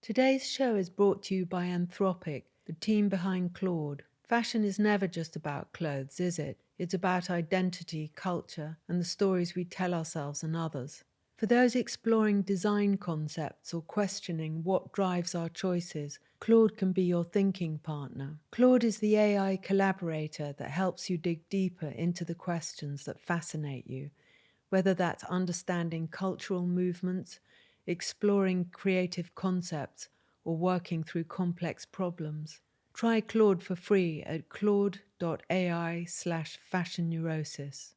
Today's show is brought to you by Anthropic, the team behind Claude. Fashion is never just about clothes, is it? It's about identity, culture, and the stories we tell ourselves and others. For those exploring design concepts or questioning what drives our choices, Claude can be your thinking partner. Claude is the AI collaborator that helps you dig deeper into the questions that fascinate you, whether that's understanding cultural movements, exploring creative concepts, or working through complex problems. Try Claude for free at claude.ai/fashionneurosis.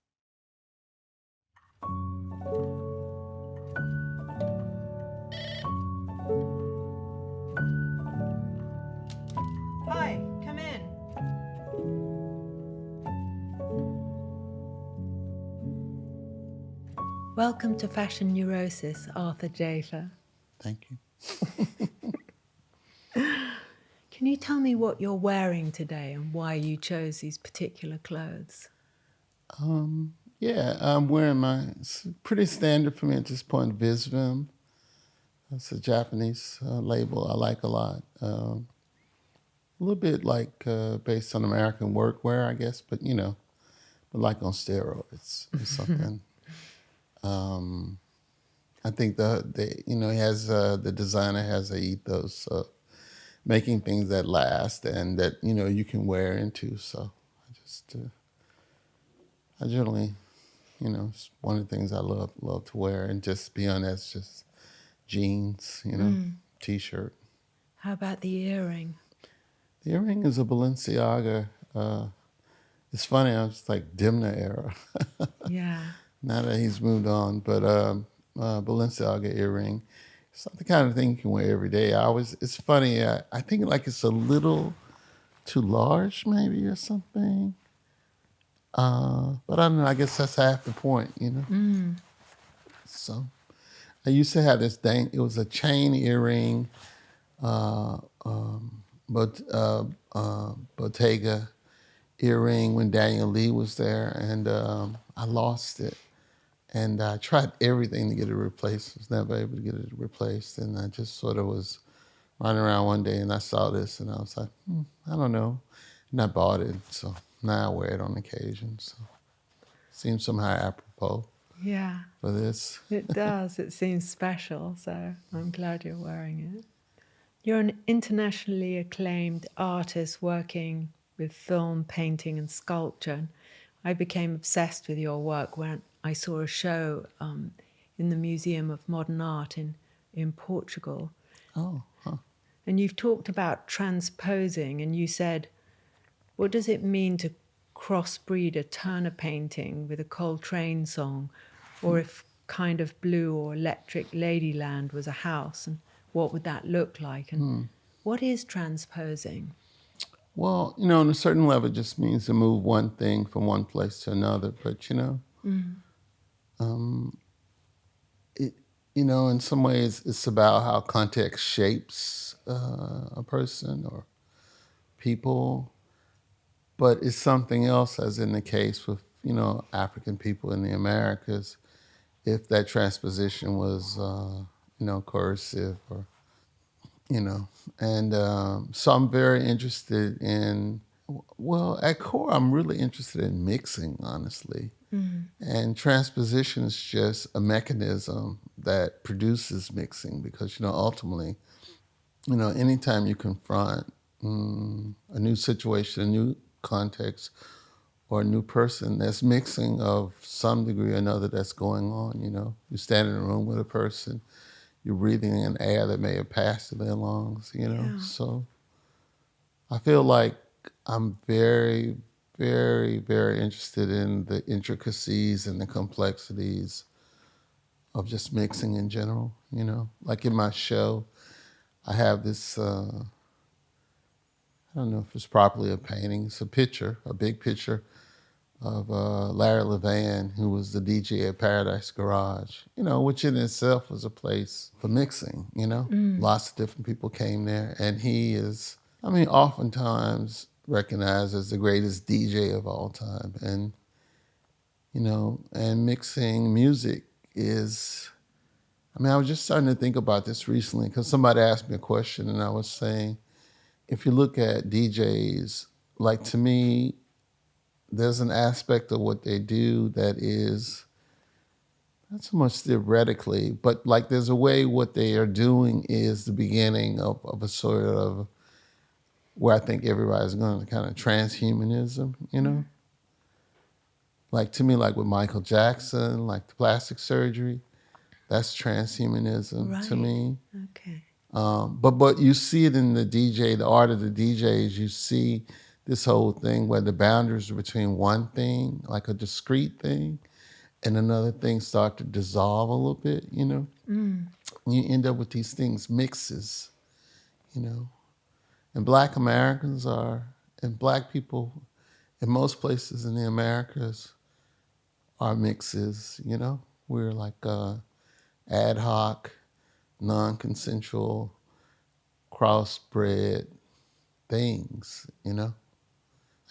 Hi, come in. Welcome to Fashion Neurosis, Arthur Jafa. Thank you. Can you tell me what you're wearing today and why you chose these particular clothes? Yeah, I'm wearing it's pretty standard for me at this point, Visvim. It's a Japanese label I like a lot. A little bit like based on American workwear, I guess, but but like on steroids or something. I think he has the designer has a ethos of making things that last and that you can wear into. So I generally it's one of the things I love to wear, and just beyond that's just jeans, t-shirt. How about the earring? The earring is a Balenciaga. It's funny, I was like Dimna era. Yeah. Now that he's moved on, but Balenciaga earring. It's not the kind of thing you can wear every day. It's funny. I think like it's a little too large, maybe, or something. But I don't know. I guess that's half the point. So I used to have this thing. It was a chain earring, uh, but Bottega earring when Daniel Lee was there, and I lost it. And I tried everything to get it replaced. Was never able to get it replaced, and I just sort of was running around one day, and I saw this, and I was like, I don't know, and I bought it. So now I wear it on occasion. So seems somehow apropos Yeah, for this. it does. It seems special, so I'm glad you're wearing it. You're an internationally acclaimed artist working with film, painting, and sculpture. And I became obsessed with your work when I saw a show in the Museum of Modern Art in Portugal. Oh, huh. And you've talked about transposing, and you said, what does it mean to crossbreed a Turner painting with a Coltrane song, or if Kind of Blue or Electric Ladyland was a house, and what would that look like? And what is transposing? Well, on a certain level, it just means to move one thing from one place to another. But um, it, in some ways, it's about how context shapes a person or people. But it's something else, as in the case with African people in the Americas, if that transposition was coercive or you know. And so I'm very interested in, well, at core, I'm really interested in mixing, honestly. And transposition is just a mechanism that produces mixing because, ultimately, anytime you confront a new situation, a new context, or a new person, there's mixing of some degree or another that's going on, You stand in a room with a person, you're breathing in air that may have passed through their lungs. Yeah. So I feel like I'm very, very, very interested in the intricacies and the complexities of just mixing in general. Like in my show, I have this, I don't know if it's properly a painting, it's a picture, a big picture of Larry Levan, who was the DJ at Paradise Garage, which in itself was a place for mixing. Lots of different people came there. And he is, oftentimes recognized as the greatest DJ of all time. And mixing music is, I mean, I was just starting to think about this recently because somebody asked me a question, and I was saying, if you look at DJs, like to me, there's an aspect of what they do that is not so much theoretically, but like there's a way what they are doing is the beginning of a sort of where I think everybody's going to kind of transhumanism, you know? Mm. Like to me, like with Michael Jackson, like the plastic surgery, that's transhumanism to Right. me. Okay. But you see it in the DJ, the art of the DJs. You see this whole thing where the boundaries between one thing, like a discrete thing, and another thing start to dissolve a little bit. You know, Mm. and you end up with these things mixes. You know, and Black Americans are, and Black people in most places in the Americas are mixes. You know, we're like ad hoc, non-consensual, crossbred things, you know?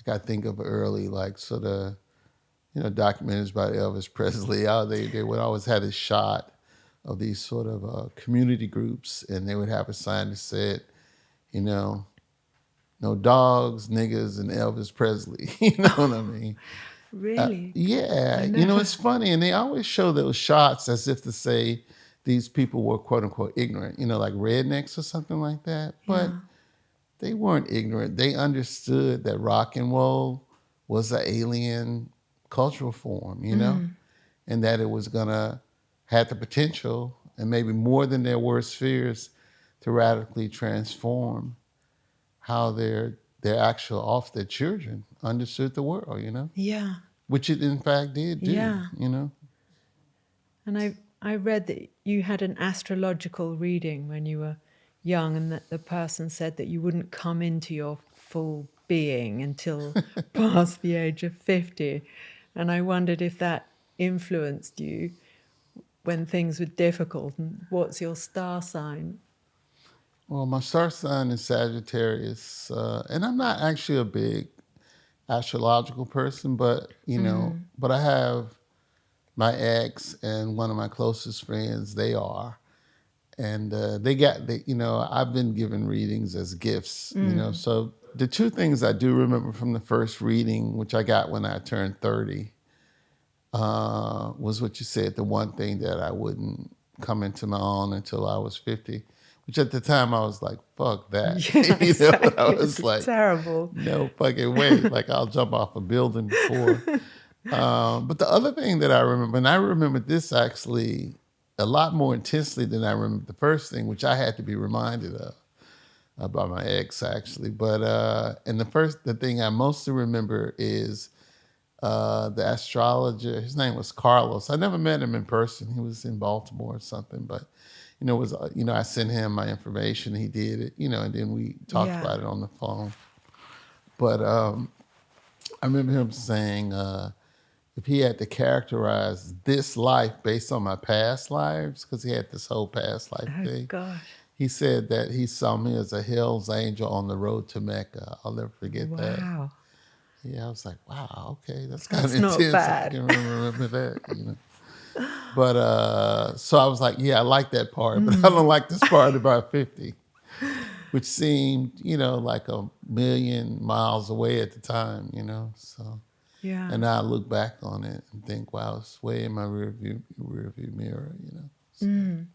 Like I think of early, like sort of, documentaries about Elvis Presley. How they would always have this shot of these sort of community groups, and they would have a sign that said, you know, no dogs, niggas, and Elvis Presley. You know what I mean? Really? Yeah, I it's never. funny, and they always show those shots as if to say these people were quote unquote ignorant, like rednecks or something like that. But Yeah. they weren't ignorant. They understood that rock and roll was an alien cultural form, Mm. and that it was gonna had the potential and maybe more than their worst fears to radically transform how their actual off their children understood the world, Yeah. which it in fact did Yeah. do. And I read that you had an astrological reading when you were young, and that the person said that you wouldn't come into your full being until past the age of 50. And I wondered if that influenced you when things were difficult. And what's your star sign? Well, my star sign is Sagittarius, and I'm not actually a big astrological person, but Mm. but I have my ex and one of my closest friends. They are, and I've been given readings as gifts. Mm. So the two things I do remember from the first reading, which I got when I turned 30, was what you said. The one thing that I wouldn't come into my own until I was 50. Which at the time I was like, fuck that. Yeah, I exactly. It's was like, terrible. no fucking way. Like I'll jump off a building before. But the other thing that I remember, and I remember this actually a lot more intensely than I remember the first thing, which I had to be reminded of by my ex actually. But and the thing I mostly remember is the astrologer. His name was Carlos. I never met him in person. He was in Baltimore or something, but I sent him my information. He did it, and then we talked Yeah. about it on the phone. But I remember him saying, if he had to characterize this life based on my past lives, because he had this whole past life Oh, thing, gosh. he said that he saw me as a Hell's Angel on the road to Mecca. I'll never forget that. Wow. Yeah, I was like, wow, okay, that's kind of That's not intense. I bad. can remember that. But so I was like, yeah, I like that part, but I Mm. don't like this part about 50, which seemed, like a million miles away at the time. So, Yeah. and now I look back on it and think, wow, it's way in my rear view mirror. So, Mm.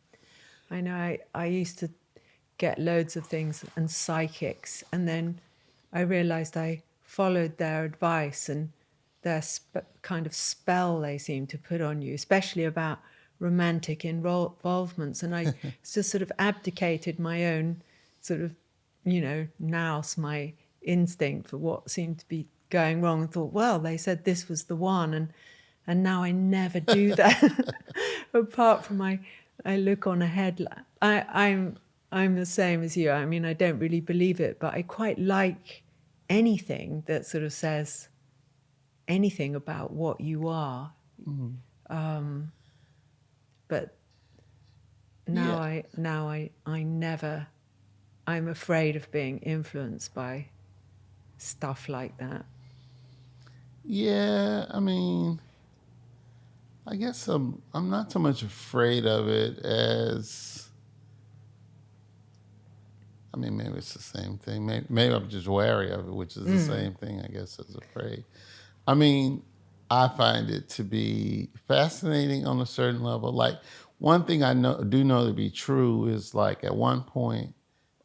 I know I used to get loads of things and psychics, and then I realized I followed their advice and their kind of spell they seem to put on you, especially about romantic involvements. And I just sort of abdicated my own sort of, nous, my instinct for what seemed to be going wrong, and thought, well, they said this was the one, and now I never do that. Apart from I look on a headline. I'm the same as you. I mean, I don't really believe it, but I quite like anything that sort of says anything about what you are. mhm. But Yeah, I never. I'm afraid of being influenced by stuff like that. yeah. I mean, I guess I'm not so much afraid of it as, I mean, maybe it's the same thing. Maybe I'm just wary of it, which is the Mm. same thing, I guess, as afraid. I mean, I find it to be fascinating on a certain level. Like one thing I know to be true is like at one point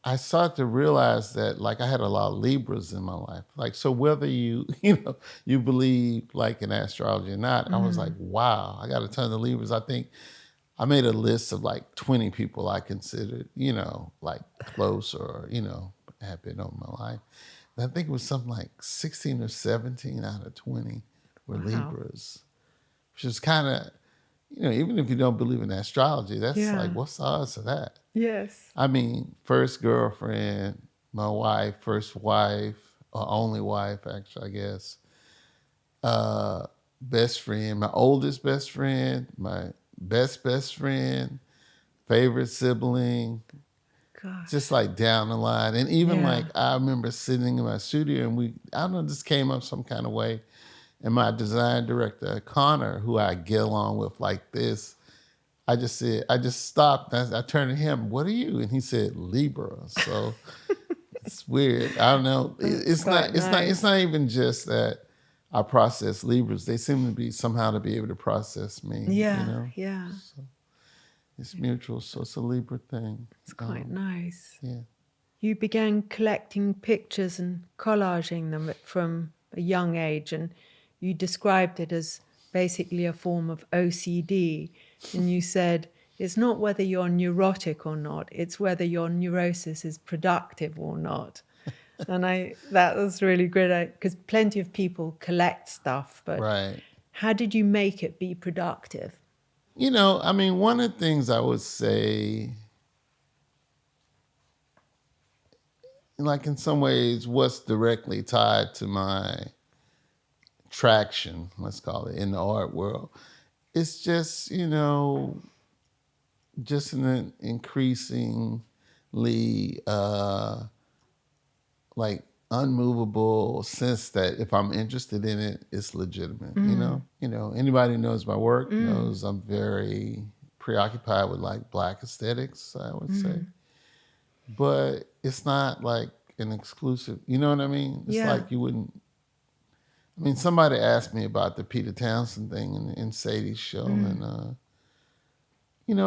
I started to realize that like I had a lot of Libras in my life. Like so whether you you believe like in astrology or not, I was like, Mm. wow, I got a ton of Libras. I think I made a list of like 20 people I considered, like close or, have been on my life. And I think it was something like 16 or 17 out of 20 were Wow. Libras, which is kind of, even if you don't believe in astrology, that's like, Yeah. what's the odds of that? Yes. I mean, first girlfriend, my wife, first wife, or only wife, actually, I guess. Uh, Best friend, my oldest best friend, my best friend, favorite sibling, just Gosh. like down the line. And even like Yeah. I remember sitting in my studio and I don't know, this came up some kind of way. And my design director, Connor, who I get along with like this, I just stopped. I turned to him, what are you? And he said, Libra. So it's weird. I don't know. That's quite It's nice. not even just that I process Libras. They seem to be somehow to be able to process me. Yeah. Yeah. So it's mutual. So it's a Libra thing. It's quite nice. Yeah. You began collecting pictures and collaging them from a young age, and you described it as basically a form of OCD. And you said it's not whether you're neurotic or not, it's whether your neurosis is productive or not. And that was really great because plenty of people collect stuff, but Right. how did you make it be productive? I mean, one of the things I would say, like in some ways, what's directly tied to my traction, let's call it, in the art world, it's just an increasingly like unmovable sense that if I'm interested in it, it's legitimate. Mm. Anybody who knows my work Mm. knows I'm very preoccupied with like black aesthetics, I would say. Mm. But it's not like an exclusive, you know what I mean? It's Yeah. like you wouldn't. I mean, somebody asked me about the Peter Townsend thing in Sadie's show, and Mm.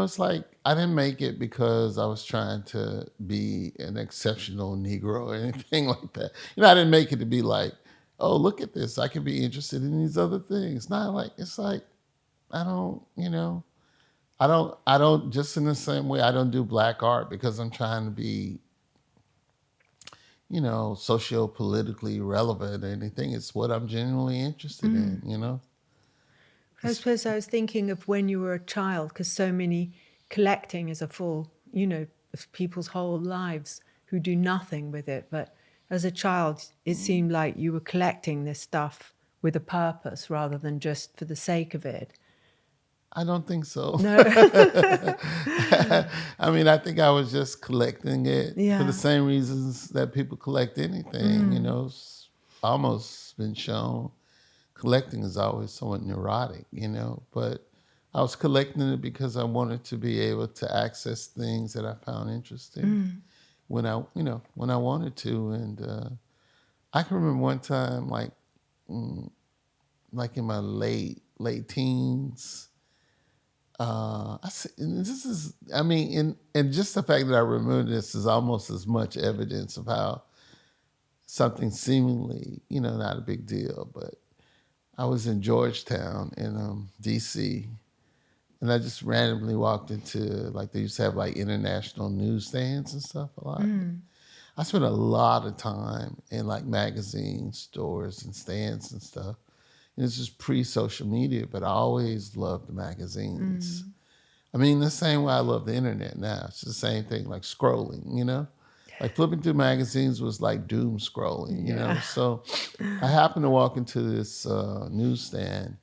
it's like I didn't make it because I was trying to be an exceptional Negro or anything like that. I didn't make it to be like, oh, look at this. I could be interested in these other things. Not like it's like I don't, I don't just in the same way I don't do black art because I'm trying to be, socio-politically relevant or anything. It's what I'm genuinely interested Mm. in. I It's, suppose I was thinking of when you were a child, because so many collecting is a full, of people's whole lives who do nothing with it. But as a child, it seemed like you were collecting this stuff with a purpose rather than just for the sake of it. I don't think so. No. I mean, I think I was just collecting it for the Yeah. same reasons that people collect anything. Mm. It's almost been shown collecting is always somewhat neurotic, but I was collecting it because I wanted to be able to access things that I found interesting Mm. when I wanted to. And I can remember one time, mm, like in my late teens, and this is, I mean, and just the fact that I remember this is almost as much evidence of how something seemingly, not a big deal. But I was in Georgetown in D.C. and I just randomly walked into like they used to have like international newsstands and stuff a lot. Mm. I spent a lot of time in like magazine stores and stands and stuff. And this is pre-social media, but I always loved the magazines. Mm. I mean, the same way I love the internet now. It's the same thing, like scrolling. Like flipping through magazines was like doom scrolling. Yeah. So I happened to walk into this newsstand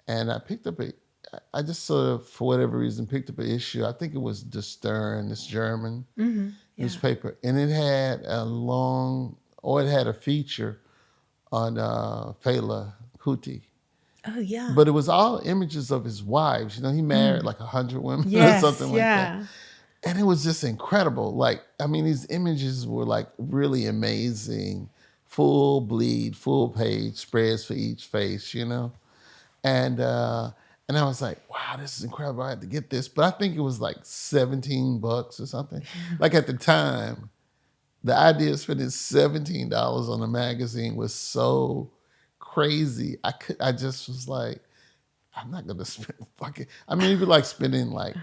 and I just sort of, for whatever reason, picked up an issue. I think it was Der Stern, this German Mm-hmm. Yeah. newspaper. And it had a feature on Fela Kuti. Oh, yeah. but it was all images of his wives. You know, he married like 100 women or Yes, something like that. yeah. And it was just incredible. Like, I mean, these images were like really amazing, full bleed, full page spreads for each face, you know? And and I was like, wow, this is incredible. I had to get this. But I think it was like $17 or something. Like at the time, the idea of spending $17 on a magazine was so crazy. I just was like, I'm not gonna spend fucking. I mean, it'd be like spending like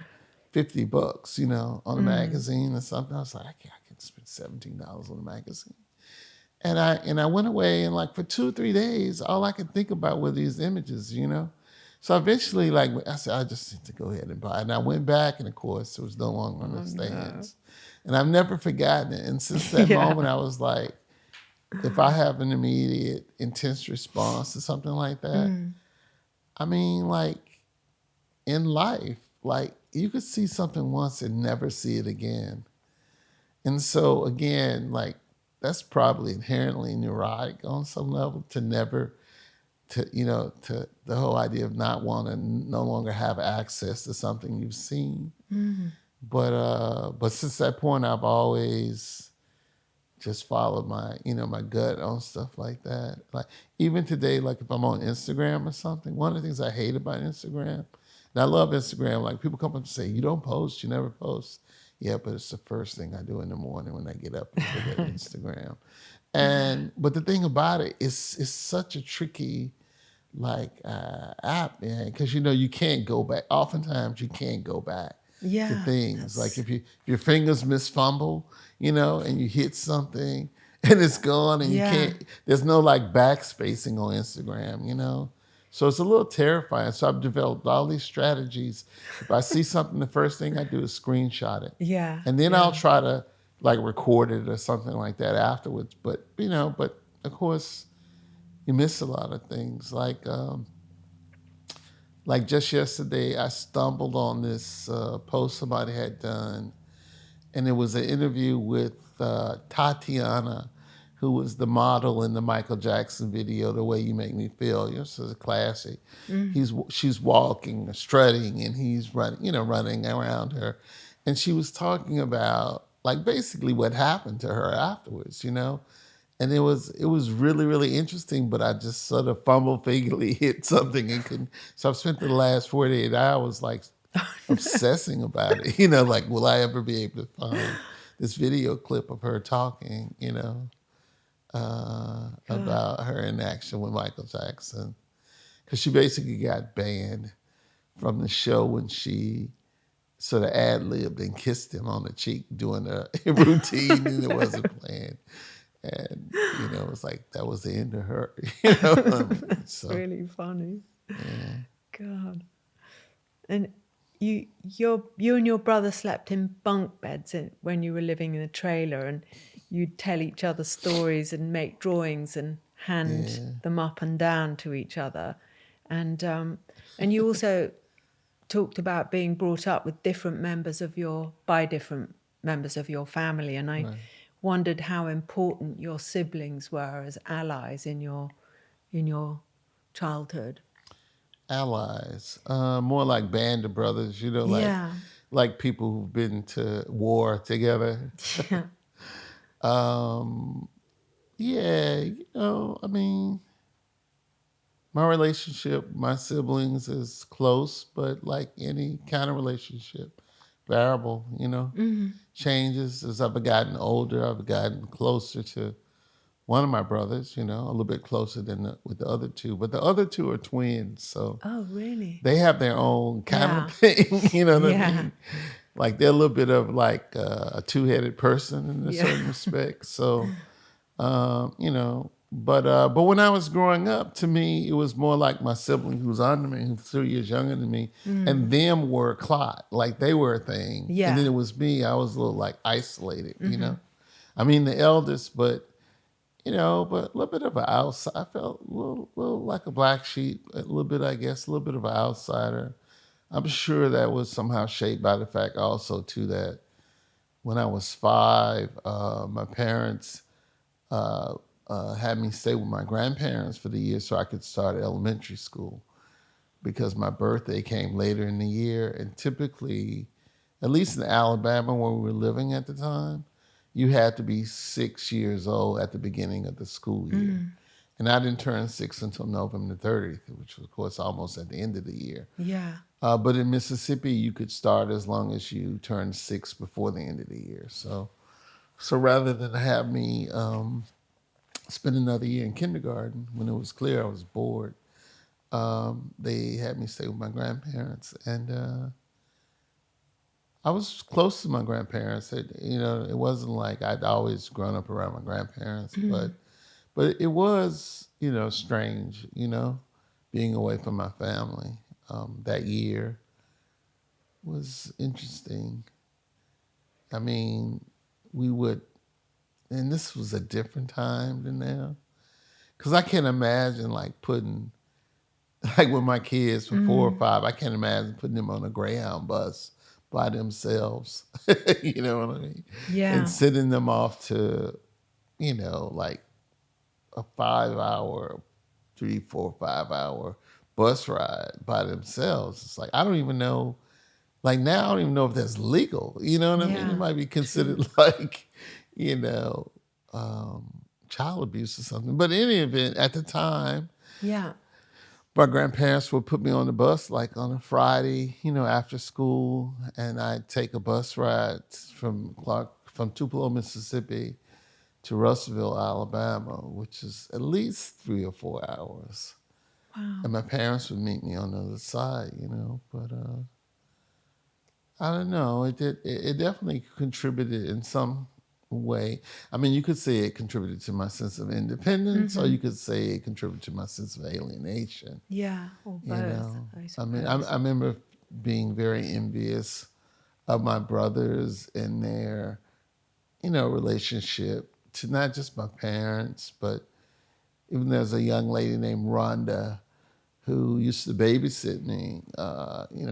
$50, you know, on a magazine or something. I was like, I can spend $17 on a magazine. And I went away, and like for 2 or 3 days, all I could think about were these images, you know. So eventually, like I said, I just need to go ahead and buy it. And I went back, and of course, it was no longer on Oh, the no. stands. And I've never forgotten it. And since that Yeah. moment, I was like, if I have an immediate, intense response to something like that, I mean, like in life, like you could see something once and never see it again. And so again, like that's probably inherently neurotic on some level to never to you know to the whole idea of not want to no longer have access to something you've seen. But since that point I've always just followed my gut on stuff like that. Like even today, like if I'm on Instagram or something, one of the things I hate about Instagram, and I love Instagram, like people come up and say, you don't post, you never post. Yeah, but it's the first thing I do in the morning when I get up is look at Instagram. And but the thing about it is it's such a tricky like app, man, because you know you can't go back. Oftentimes you can't go back to Yeah, things. Like that's if your fingers misfumble, you know, and you hit something and it's gone, and you yeah. can't. There's no like backspacing on Instagram, you know. So it's a little terrifying. So I've developed all these strategies. If I see something, the first thing I do is screenshot it, Yeah, and then I'll yeah. try to like record it or something like that afterwards. But you know, but of course you miss a lot of things. Like just yesterday, I stumbled on this post somebody had done, and it was an interview with Tatiana, who was the model in the Michael Jackson video, "The Way You Make Me Feel." You know, this is a classic. She's walking, strutting, and he's running, running around her, and she was talking about like basically what happened to her afterwards, and it was really really interesting, but I just sort of fumble fakely hit something and couldn't. So I've spent the last 48 hours like obsessing about it. Like will I ever be able to find this video clip of her talking, God. about her interaction with Michael Jackson, because she basically got banned from the show when she sort of ad-libbed and kissed him on the cheek doing a routine, and it wasn't planned. And it was like that was the end of her. That's So really funny. yeah, God. And you and your brother slept in bunk beds when you were living in a trailer, and you'd tell each other stories and make drawings and hand yeah, them up and down to each other. And you also talked about being brought up with by different members of your family, and I right. wondered how important your siblings were as allies in your childhood. Allies, more like band of brothers. Yeah. Like people who've been to war together. Yeah. Um, yeah, I mean, my relationship, my siblings is close, but like any kind of relationship, variable. Changes as I've gotten older. I've gotten closer to one of my brothers, a little bit closer than with the other two. But the other two are twins, so Oh, really? they have their own kind of Yeah. thing. You know what I Yeah. mean? Like they're a little bit of like a two-headed person in a Yeah. certain respect. So, but when I was growing up, to me, it was more like my sibling who's under me, who's 3 years younger than me, and them were a clot, like they were a thing, and then Yeah. it was me. I was a little like isolated. I mean, the eldest, but a little bit of an outside. I felt little like a black sheep, a little bit, I guess, a little bit of an outsider. I'm sure that was somehow shaped by the fact also too that when I was 5, my parents had me stay with my grandparents for the year so I could start elementary school. because my birthday came later in the year. And typically, at least in Alabama where we were living at the time, you had to be 6 years old at the beginning of the school year. Mm. And I didn't turn six until November 30th, which was, of course, almost at the end of the year. Yeah. But in Mississippi, you could start as long as you turned six before the end of the year. So rather than have me spend another year in kindergarten, when it was clear I was bored, they had me stay with my grandparents, and I was close to my grandparents. It wasn't like I'd always grown up around my grandparents, Mm. but it was, strange, being away from my family. That year was interesting. I mean, we would, and this was a different time than now, because I can't imagine like putting, like with my kids for 4 or 5, I can't imagine putting them on a Greyhound bus by themselves. You know what I mean? And Yeah. sending them off to, like a 5 hour, 3, 4, 5 hour bus ride by themselves. It's like, I don't even know. Like now, I don't even know if that's legal. You know what I mean? It Yeah. might be True. considered like, you know, um, child abuse or something. But in any event, at the time, Yeah. my grandparents would put me on the bus like on a Friday, after school, and I'd take a bus ride from Tupelo, Mississippi to Russellville, Alabama, which is at least 3 or 4 hours. Wow. And my parents would meet me on the other side, But I don't know. It definitely contributed in some way. I mean, you could say it contributed to my sense of independence, or Mm-hmm. you could say it contributed to my sense of alienation. Yeah. Or You both, know, I I mean, I suppose. remember being very envious of my brothers and their, relationship to not just my parents, but even there's a young lady named Rhonda who used to babysit me.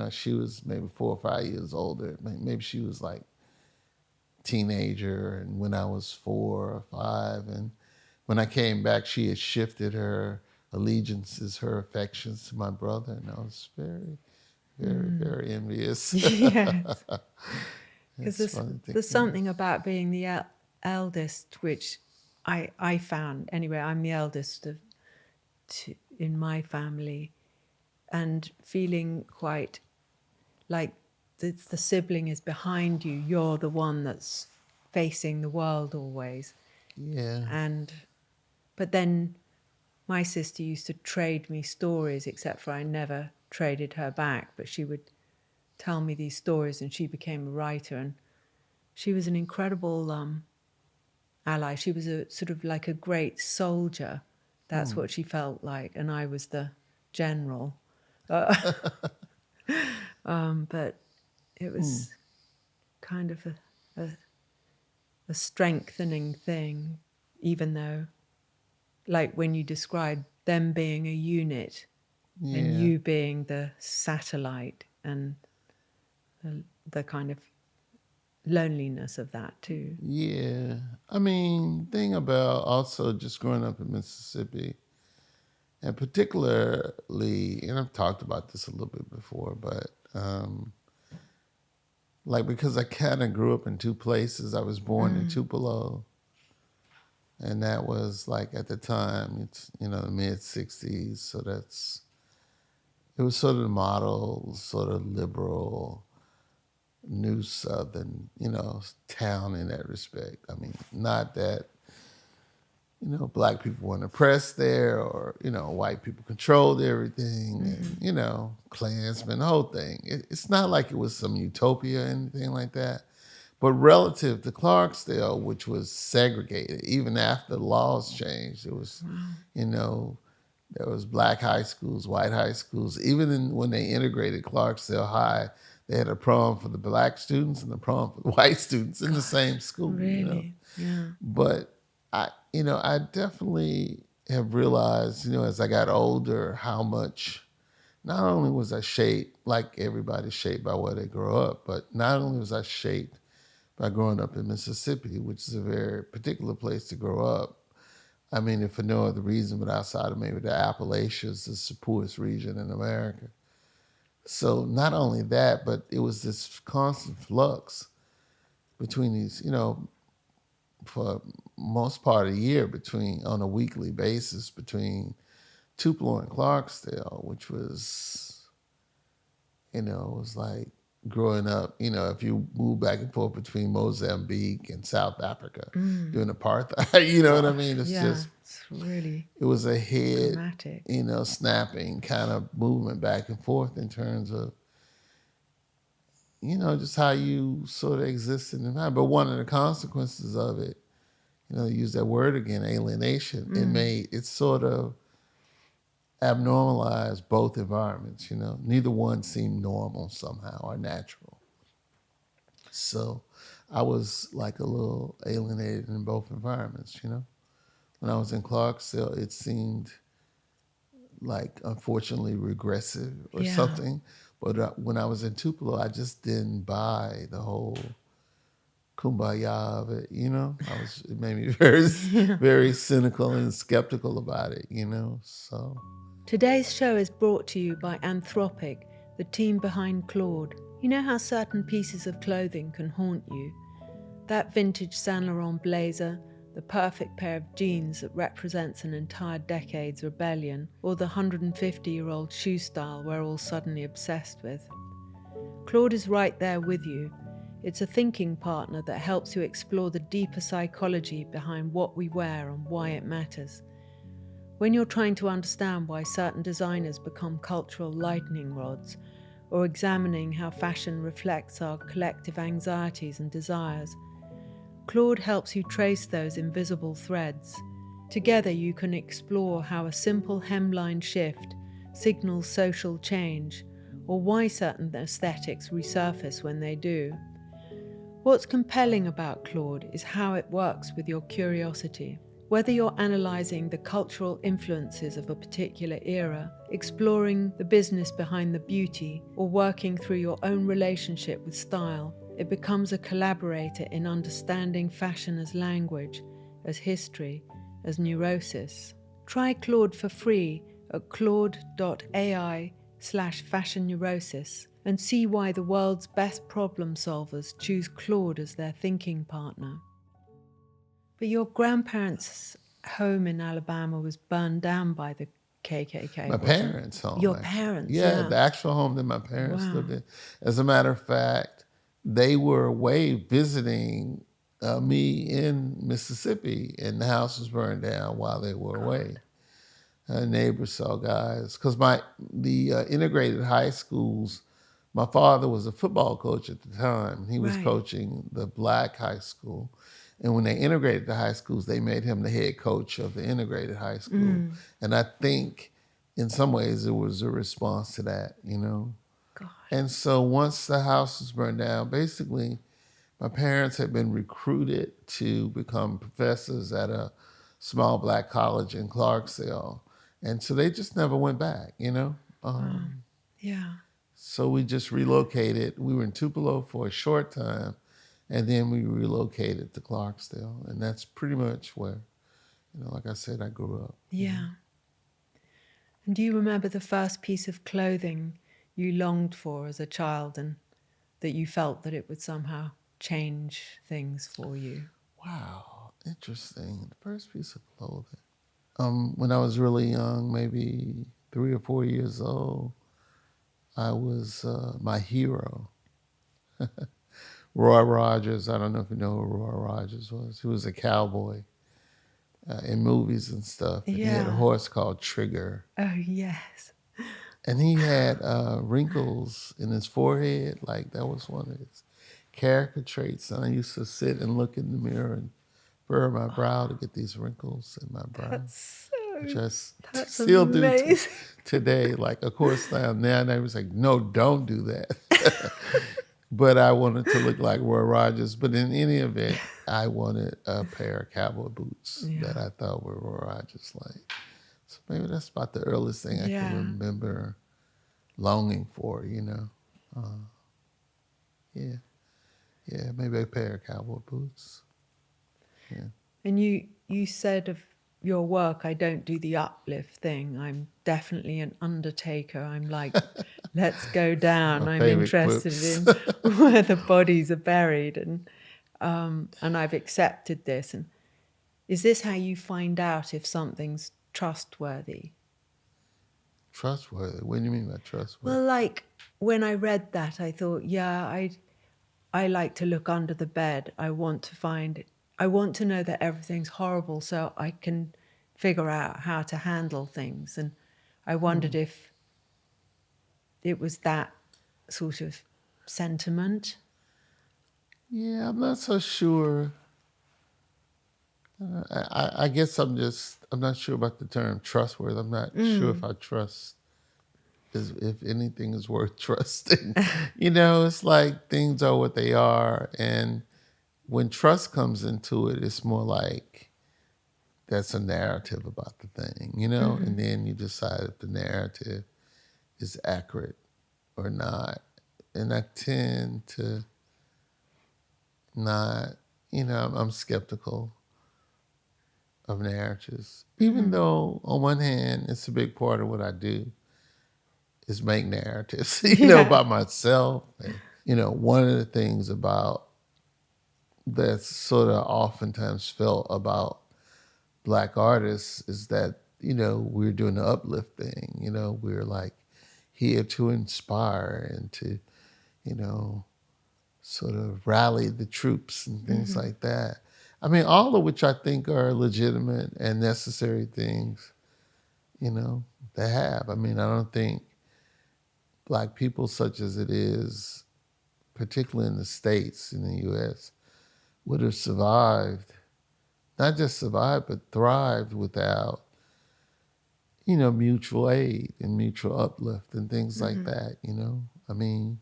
She was maybe 4 or 5 years older. Maybe she was like teenager, and when I was 4 or 5, and when I came back, she had shifted her allegiances, her affections to my brother, and I was very, very, Mm. very envious. Yes. Because It's funny there's thinking about. something about being the eldest, which I found anyway. I'm the eldest of two in my family, and feeling quite like the sibling is behind you. You're the one that's facing the world always. Yeah. And but then my sister used to trade me stories, except for I never traded her back. But she would tell me these stories, and she became a writer. And she was an incredible ally. She was a sort of like a great soldier. That's Hmm. what she felt like, and I was the general. Uh, but it Hmm. was kind of a strengthening thing, even though, like when you describe them being a unit and Yeah. you being the satellite, and the kind of loneliness of that too. Yeah. I mean, thing about also just growing up in Mississippi, and particularly, and I've talked about this a little bit before, but like because I kind of grew up in two places. I was born in Mm. Tupelo, and that was like at the time, it's the mid '60s. So it was sort of the model, sort of liberal, new Southern, town in that respect. I mean, not that black people weren't oppressed there, or white people controlled everything, Mm-hmm. and Klansmen, the whole thing. It's not like it was some utopia or anything like that. But relative to Clarksdale, which was segregated, even after the laws changed, it was, Wow. you know, there was black high schools, white high schools. Even when they integrated Clarksdale High, they had a prom for the black students and a prom for the white students in the same Gosh, school. really? Yeah. But I definitely have realized, as I got older, how much not only was I shaped, like everybody shaped by where they grow up, but not only was I shaped by growing up in Mississippi, which is a very particular place to grow up. I mean, if for no other reason but outside of maybe the Appalachians, it's the poorest region in America. So not only that, but it was this constant flux between these, for most part of the year, between on a weekly basis between Tupelo and Clarksdale, which was, it was like growing up, if you move back and forth between Mozambique and South Africa during apartheid, you know what I Gosh, mean? It's yeah, just, it's really it was a head, dramatic. snapping kind of movement back and forth in terms of, just how you sort of exist in the mind. But one of the consequences of it, use that word again, alienation, it sort of abnormalized both environments, Neither one seemed normal somehow or natural. So I was like a little alienated in both environments. When I was in Clarksville, it seemed like unfortunately regressive or Yeah. something. But when I was in Tupelo, I just didn't buy the whole kumbaya of it. It made me very, Yeah. very cynical and skeptical about it. So Today's show is brought to you by Anthropic, the team behind Claude. You know how certain pieces of clothing can haunt you? That vintage Saint Laurent blazer, the perfect pair of jeans that represents an entire decade's rebellion, or the 150-year-old shoe style we're all suddenly obsessed with. Claude is right there with you. It's a thinking partner that helps you explore the deeper psychology behind what we wear and why it matters. When you're trying to understand why certain designers become cultural lightning rods, or examining how fashion reflects our collective anxieties and desires, Claude helps you trace those invisible threads. Together you can explore how a simple hemline shift signals social change, or why certain aesthetics resurface when they do. What's compelling about Claude is how it works with your curiosity. Whether you're analysing the cultural influences of a particular era, exploring the business behind the beauty, or working through your own relationship with style, it becomes a collaborator in understanding fashion as language, as history, as neurosis. Try Claude for free at claude.ai/fashion neurosis and see why the world's best problem solvers choose Claude as their thinking partner. But your grandparents' home in Alabama was burned down by the KKK, my wasn't it? parents' home, Your actually. parents, Yeah, yeah. the actual home that my parents Wow. lived in. As a matter of fact, they were away visiting me in Mississippi, and the house was burned down while they were away. Neighbors saw guys because the integrated high schools. My father was a football coach at the time. He was Right. coaching the black high school, and when they integrated the high schools, they made him the head coach of the integrated high school. And I think, in some ways, it was a response to that. Gosh. And so once the house was burned down, basically, my parents had been recruited to become professors at a small black college in Clarksville. And so they just never went back. Wow. Yeah. So we just relocated. We were in Tupelo for a short time, and then we relocated to Clarksdale. And that's pretty much where, like I said, I grew up. Yeah. And do you remember the first piece of clothing you longed for as a child and that you felt that it would somehow change things for you? Wow, interesting. The first piece of clothing. When I was really young, maybe 3 or 4 years old, I was my hero. Roy Rogers. I don't know if you know who Roy Rogers was. He was a cowboy in movies and stuff, and he had a Yeah. horse called Trigger, Oh, yes. and he had wrinkles in his forehead. Like that was one of his character traits. And I used to sit and look in the mirror and furrow my brow to get these wrinkles in my brow, That's which so, I that's still do amazing. today. Like, of course, now they was like, no, don't do that. But I wanted to look like Roy Rogers. But in any event, I wanted a pair of cowboy boots that Yeah. I thought were Roy Rogers like. So maybe that's about the earliest thing I can Yeah. remember longing for. Yeah, yeah, maybe a pair of cowboy boots. Yeah. And you said of your work, I don't do the uplift thing. I'm definitely an undertaker. I'm like let's go My down. I'm favorite interested clips. in where the bodies are buried, and I've accepted this. And is this how you find out if something's trustworthy? Trustworthy. What do you mean by trustworthy? Well, like when I read that, I thought, yeah, I like to look under the bed. I want to know that everything's horrible so I can figure out how to handle things. And I wondered if it was that sort of sentiment. Yeah, I'm not so sure. I guess I'm not sure about the term trustworthy. I'm not sure if I trust is if anything is worth trusting. It's like things are what they are, and when trust comes into it, it's more like that's a narrative about the thing, and then you decide if the narrative is accurate or not. And I tend to not, I'm skeptical of narratives, even though on one hand, it's a big part of what I do is make narratives, Yeah. about myself. One of the things about that's sort of oftentimes felt about Black artists is that, we're doing the uplift thing. We're like here to inspire and to, you know, sort of rally the troops and things like that. I mean, all of which I think are legitimate and necessary things, to have. I mean, I don't think Black people, such as it is, particularly in the States, in the US, would have survived, not just survived, but thrived without, mutual aid and mutual uplift and things like that. I mean,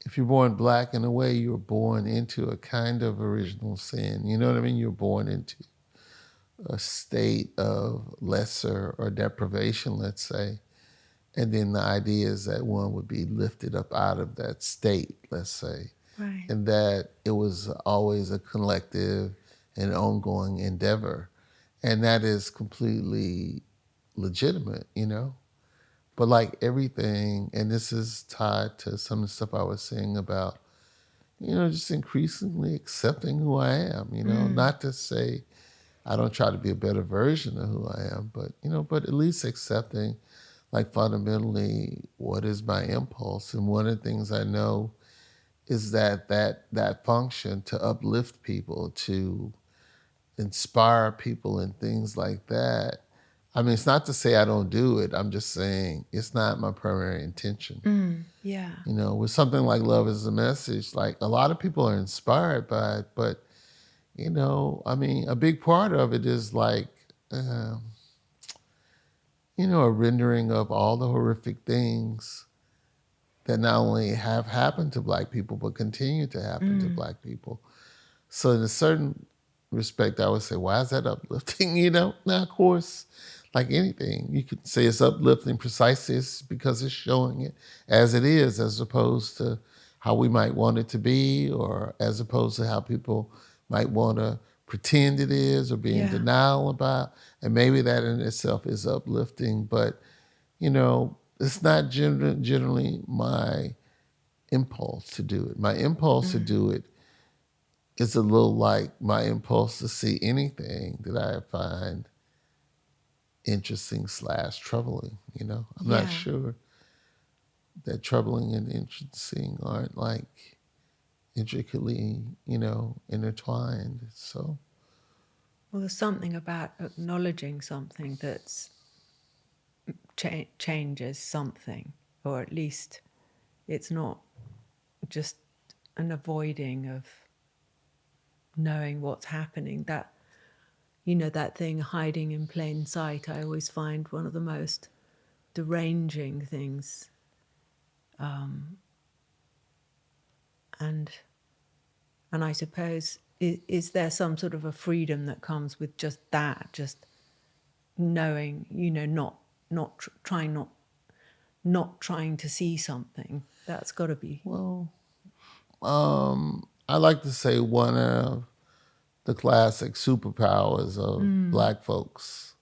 if you're born Black, in a way, you're born into a kind of original sin. You know what I mean? You're born into a state of lesser or deprivation, let's say. And then the idea is that one would be lifted up out of that state, let's say, Right. and that it was always a collective and ongoing endeavor. And that is completely legitimate. But like everything, and this is tied to some of the stuff I was saying about, just increasingly accepting who I am, not to say I don't try to be a better version of who I am, but at least accepting like fundamentally what is my impulse. And one of the things I know is that function to uplift people, to inspire people and things like that. I mean, it's not to say I don't do it. I'm just saying it's not my primary intention. Yeah. With something like Love is a Message, like a lot of people are inspired by it, but I mean, a big part of it is like, um, a rendering of all the horrific things that not only have happened to Black people, but continue to happen to Black people. So, in a certain respect, I would say, why is that uplifting? Now, of course, like anything, you could say it's uplifting precisely because it's showing it as it is, as opposed to how we might want it to be, or as opposed to how people might want to pretend it is or be in Yeah. denial about. And maybe that in itself is uplifting, but it's not generally my impulse to do it. My impulse to do it is a little like my impulse to see anything that I find interesting / troubling. I'm not Yeah. sure that troubling and interesting aren't like intricately, intertwined. So, Well, there's something about acknowledging something that's changes something, or at least it's not just an avoiding of knowing what's happening. That thing hiding in plain sight, I always find one of the most deranging things. And I suppose, is there some sort of a freedom that comes with just that, just knowing, not trying to see something? That's got to be. well, I like to say one of the classic superpowers of Black folks,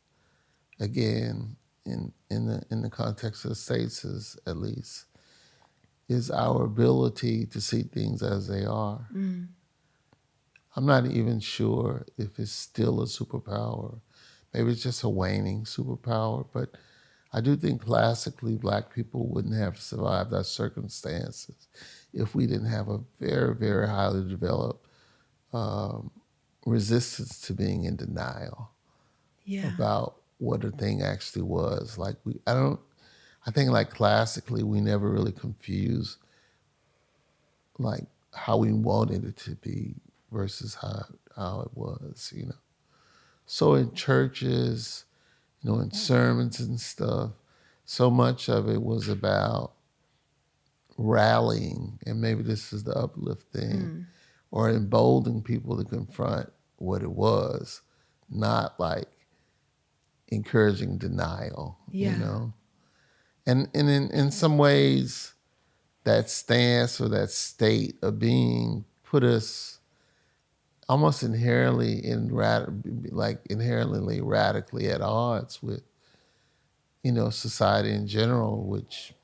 again, in the context of the states, is at least, is our ability to see things as they are. Mm. I'm not even sure if it's still a superpower. Maybe it's just a waning superpower, but I do think classically black people wouldn't have survived our circumstances if we didn't have a very, very highly developed um, resistance to being in denial Yeah. about what a thing actually was. Like I think like classically we never really confused like how we wanted it to be versus how it was, you know. So in churches, you know, in sermons and stuff, so much of it was about rallying, and maybe this is the uplift thing, Mm. or emboldening people to confront what it was, not like encouraging denial, you Yeah. know? And in some ways, that stance or that state of being put us almost inherently like inherently radically at odds with, you know, society in general, which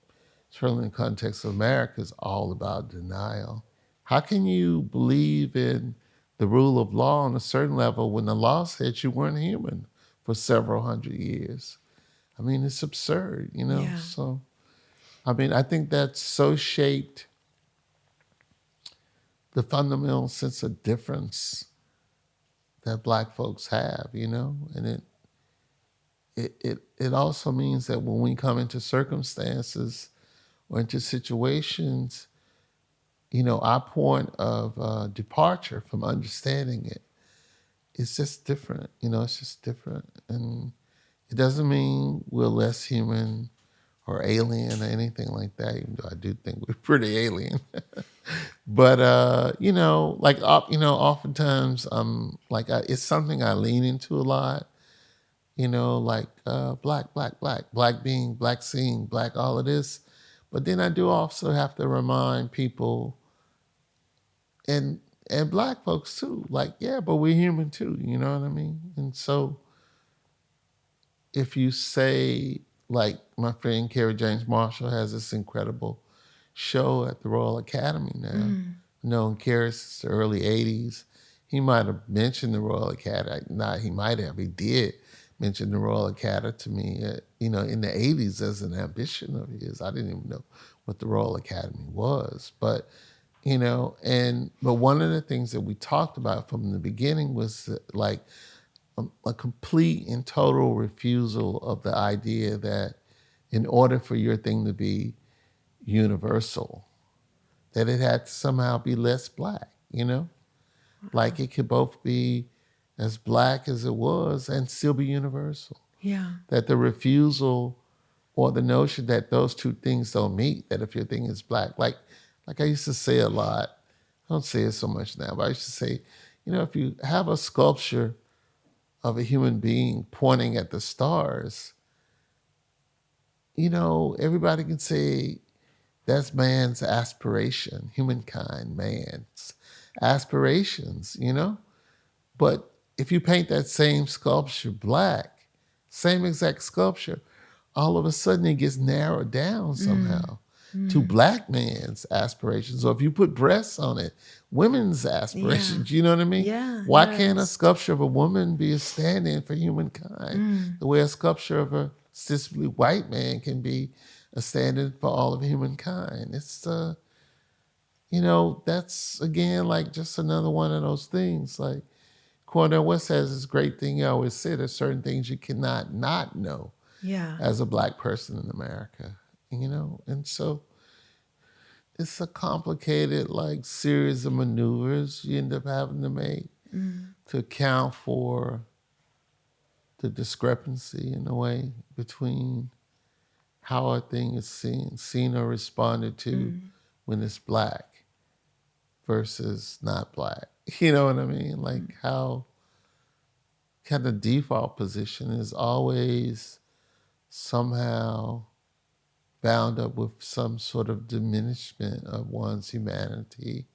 certainly in the context of America is all about denial. How can you believe in the rule of law on a certain level when the law said you weren't human for several hundred years? I mean, it's absurd, you know? Yeah. So, I mean, I think that's so shaped the fundamental sense of difference that black folks have, you know? And it also means that when we come into circumstances or into situations, you know, our point of departure from understanding it is just different. You know, it's just different. And it doesn't mean we're less human or alien or anything like that, even though I do think we're pretty alien. But, you know, like, you know, oftentimes it's something I lean into a lot, you know, like black being, black seeing, black all of this. But then I do also have to remind people and and black folks too. Like, yeah, but we're human too. You know what I mean? And so, if you say like my friend Kerry James Marshall has this incredible show at the Royal Academy now, Mm. known Kerry since the early '80s. He might have mentioned the Royal Academy. Not he might have. He did mention the Royal Academy to me. You know, in the '80s as an ambition of his. I didn't even know what the Royal Academy was, but you know, but one of the things that we talked about from the beginning was like a complete and total refusal of the idea that in order for your thing to be universal, that it had to somehow be less black, you know? Like it could both be as black as it was and still be universal. Yeah. That the refusal or the notion that those two things don't meet, that if your thing is black, like I used to say a lot, I don't say it so much now, but I used to say, you know, if you have a sculpture of a human being pointing at the stars, you know, everybody can say that's man's aspiration, humankind, man's aspirations, you know? But if you paint that same sculpture black, same exact sculpture, all of a sudden it gets narrowed down Mm. somehow to Mm. black man's aspirations. Or if you put breasts on it, women's Yeah. aspirations. You know what I mean? Yeah. Why Yeah. can't a sculpture of a woman be a stand-in for humankind? Mm. The way a sculpture of a ostensibly white man can be a stand-in for all of humankind. It's you know, that's again like just another one of those things. Like Cornell West has this great thing he always said: there's certain things you cannot not know Yeah. as a black person in America, you know? And so it's a complicated, like, series of maneuvers you end up having to make Mm. to account for the discrepancy in a way between how a thing is seen or responded to Mm. when it's black versus not black. You know what I mean? Mm. Like how kind of default position is always somehow bound up with some sort of diminishment of one's humanity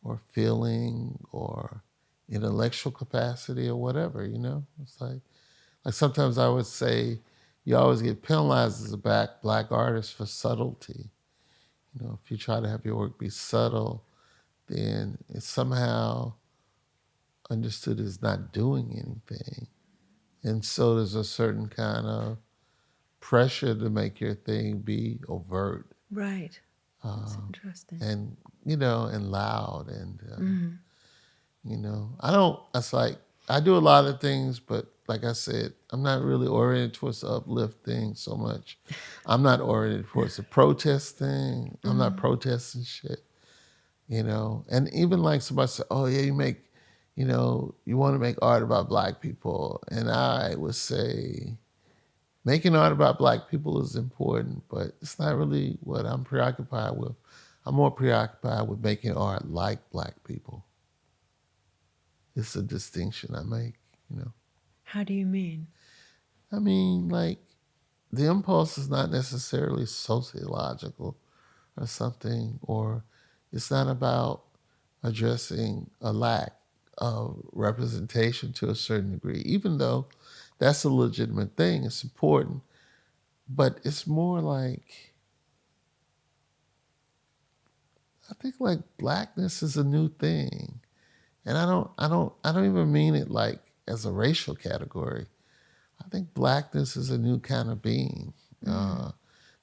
or feeling or intellectual capacity or whatever, you know? It's like sometimes I would say, you always get penalized as a black artist for subtlety. If you try to have your work be subtle, then it's somehow understood as not doing anything. And so there's a certain kind of pressure to make your thing be overt. Right. That's Um, interesting. and and loud, and Mm. I don't. It's like I do a lot of things, but like I said, I'm not really oriented towards the uplift thing so much. I'm not oriented towards the protest thing. I'm not Mm. protesting shit. And even like somebody said, "Oh yeah, you want to make art about Black people," and I would say, making art about Black people is important, but it's not really what I'm preoccupied with. I'm more preoccupied with making art like Black people. It's a distinction I make. How do you mean? I mean, like, the impulse is not necessarily sociological or something, or it's not about addressing a lack of representation to a certain degree, even though that's a legitimate thing, it's important. But it's more like, I think like blackness is a new thing. And I don't even mean it like as a racial category. I think blackness is a new kind of being Mm.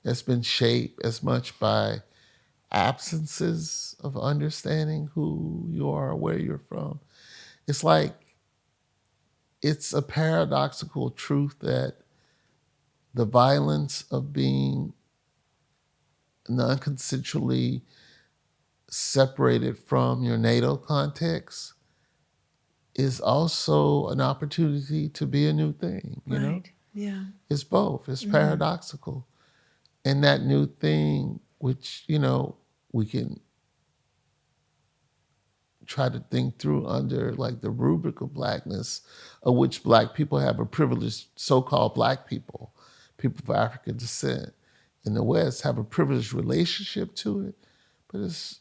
that's been shaped as much by absences of understanding who you are, where you're from. It's like it's a paradoxical truth that the violence of being non-consensually separated from your natal context is also an opportunity to be a new thing. Right. Yeah. It's both. It's Mm. paradoxical. And that new thing, which, we can try to think through under like the rubric of blackness, of which Black people have a privileged, so-called Black people of African descent in the West have a privileged relationship to it. But it's,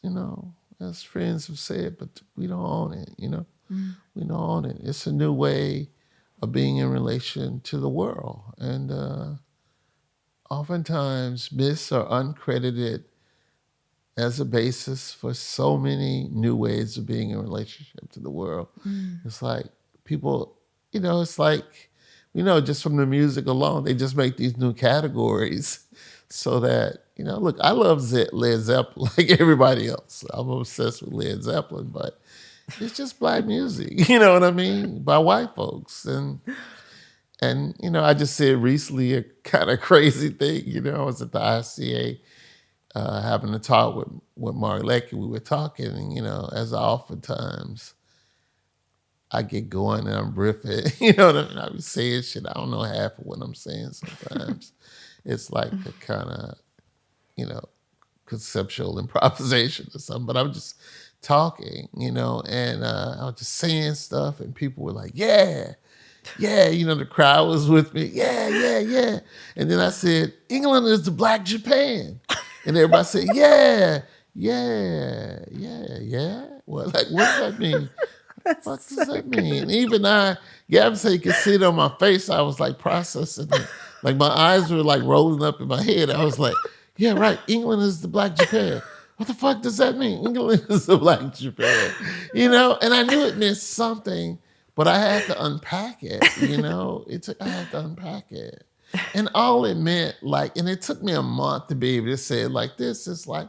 as friends have said, but we don't own it. Mm. We don't own it. It's a new way of being in relation to the world. And oftentimes myths are uncredited as a basis for so many new ways of being in relationship to the world. Mm. It's like people, it's like, just from the music alone, they just make these new categories so that, look, I love Led Zeppelin like everybody else. I'm obsessed with Led Zeppelin, but it's just Black music, you know what I mean? By white folks. And I just said recently a kind of crazy thing. I was at the ICA having a talk with Mark Leckie. We were talking, and as oftentimes I get going and I'm riffing, you know what I mean? I be saying shit. I don't know half of what I'm saying sometimes. It's like a kind of, you know, conceptual improvisation or something, but I'm just talking, and I was just saying stuff, and people were like, yeah, yeah, the crowd was with me. Yeah, yeah, yeah. And then I said, England is the Black Japan. And everybody said, yeah, yeah, yeah, yeah. Well, like, what does that mean? That's What so does that good. mean? Even Gab said you could see it on my face. I was like processing it. Like my eyes were like rolling up in my head. I was like, yeah, right. England is the Black Japan. What the fuck does that mean? England is the Black Japan. And I knew it meant something, but I had to unpack it. I had to unpack it. And all it meant, like, and it took me a month to be able to say it like this. It's like,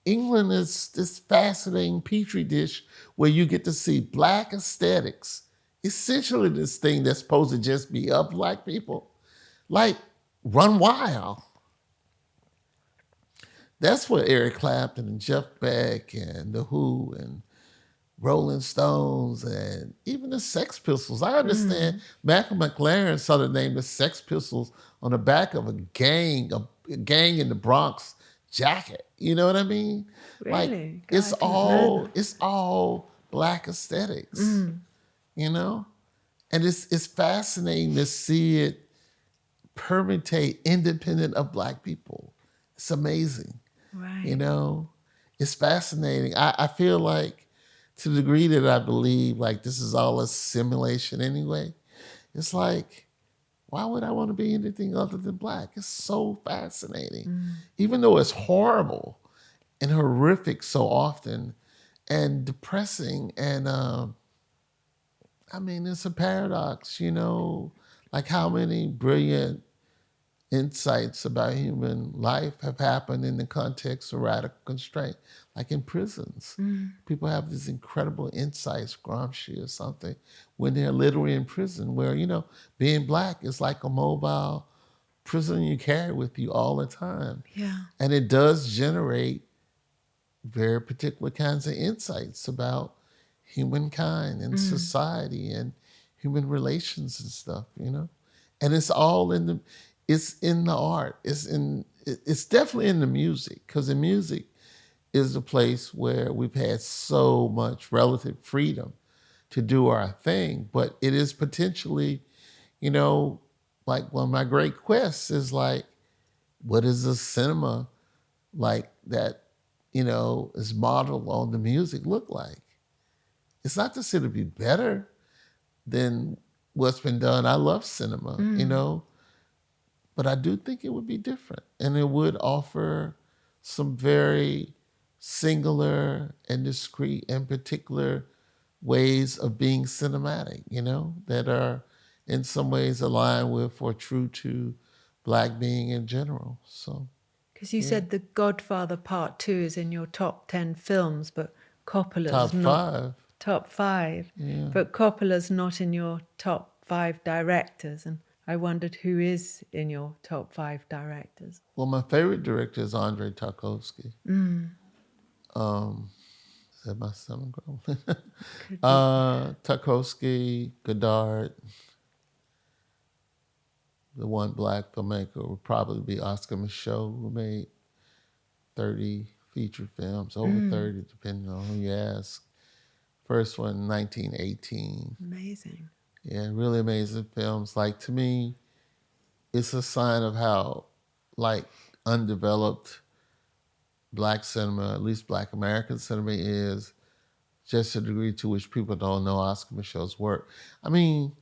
England is this fascinating petri dish where you get to see Black aesthetics, essentially this thing that's supposed to just be of Black people, like run wild. That's what Eric Clapton and Jeff Beck and The Who and Rolling Stones and even the Sex Pistols. I understand Mm. Malcolm McLaren saw the name the Sex Pistols on the back of a gang in the Bronx jacket. You know what I mean? Like Really? God, it's I didn't know all that. it's all Black aesthetics, Mm. you know? And it's fascinating to see it permutate independent of Black people. It's amazing. You Right. know, it's fascinating. I feel like to the degree that I believe like this is all a simulation anyway, it's like Why would I want to be anything other than black? It's so fascinating. Even though it's horrible and horrific so often and depressing. And I mean, it's a paradox, like how many brilliant insights about human life have happened in the context of radical constraint, like in prisons. People have these incredible insights, Gramsci or something, when they're literally in prison, where, being black is like a mobile prison you carry with you all the time. Yeah. And it does generate very particular kinds of insights about humankind and society and human relations and stuff, And it's all it's in the art. It's definitely in the music, because the music is the place where we've had so much relative freedom to do our thing. But it is potentially, like one of my great quests is like, what is a cinema like that, is modeled on the music look like? It's not to say to be better than what's been done. I love cinema, but I do think it would be different. And it would offer some very singular and discrete and particular ways of being cinematic, that are in some ways aligned with or true to Black being in general. So, Because you said The Godfather Part 2 is in your top 10 films, but Coppola's top not. 5. Top 5. Yeah. But Coppola's not in your top 5 directors. And I wondered who is in your top 5 directors. Well, my favorite director is Andrei Tarkovsky. Is that my stomach growling? Could be. Tarkovsky, Godard, the one Black filmmaker would probably be Oscar Micheaux, who made 30 feature films, over 30, depending on who you ask. First one, 1918. Amazing. Yeah, really amazing films. Like, to me, it's a sign of how, like, undeveloped Black cinema, at least Black American cinema, is, just the degree to which people don't know Oscar Micheaux's work. I mean,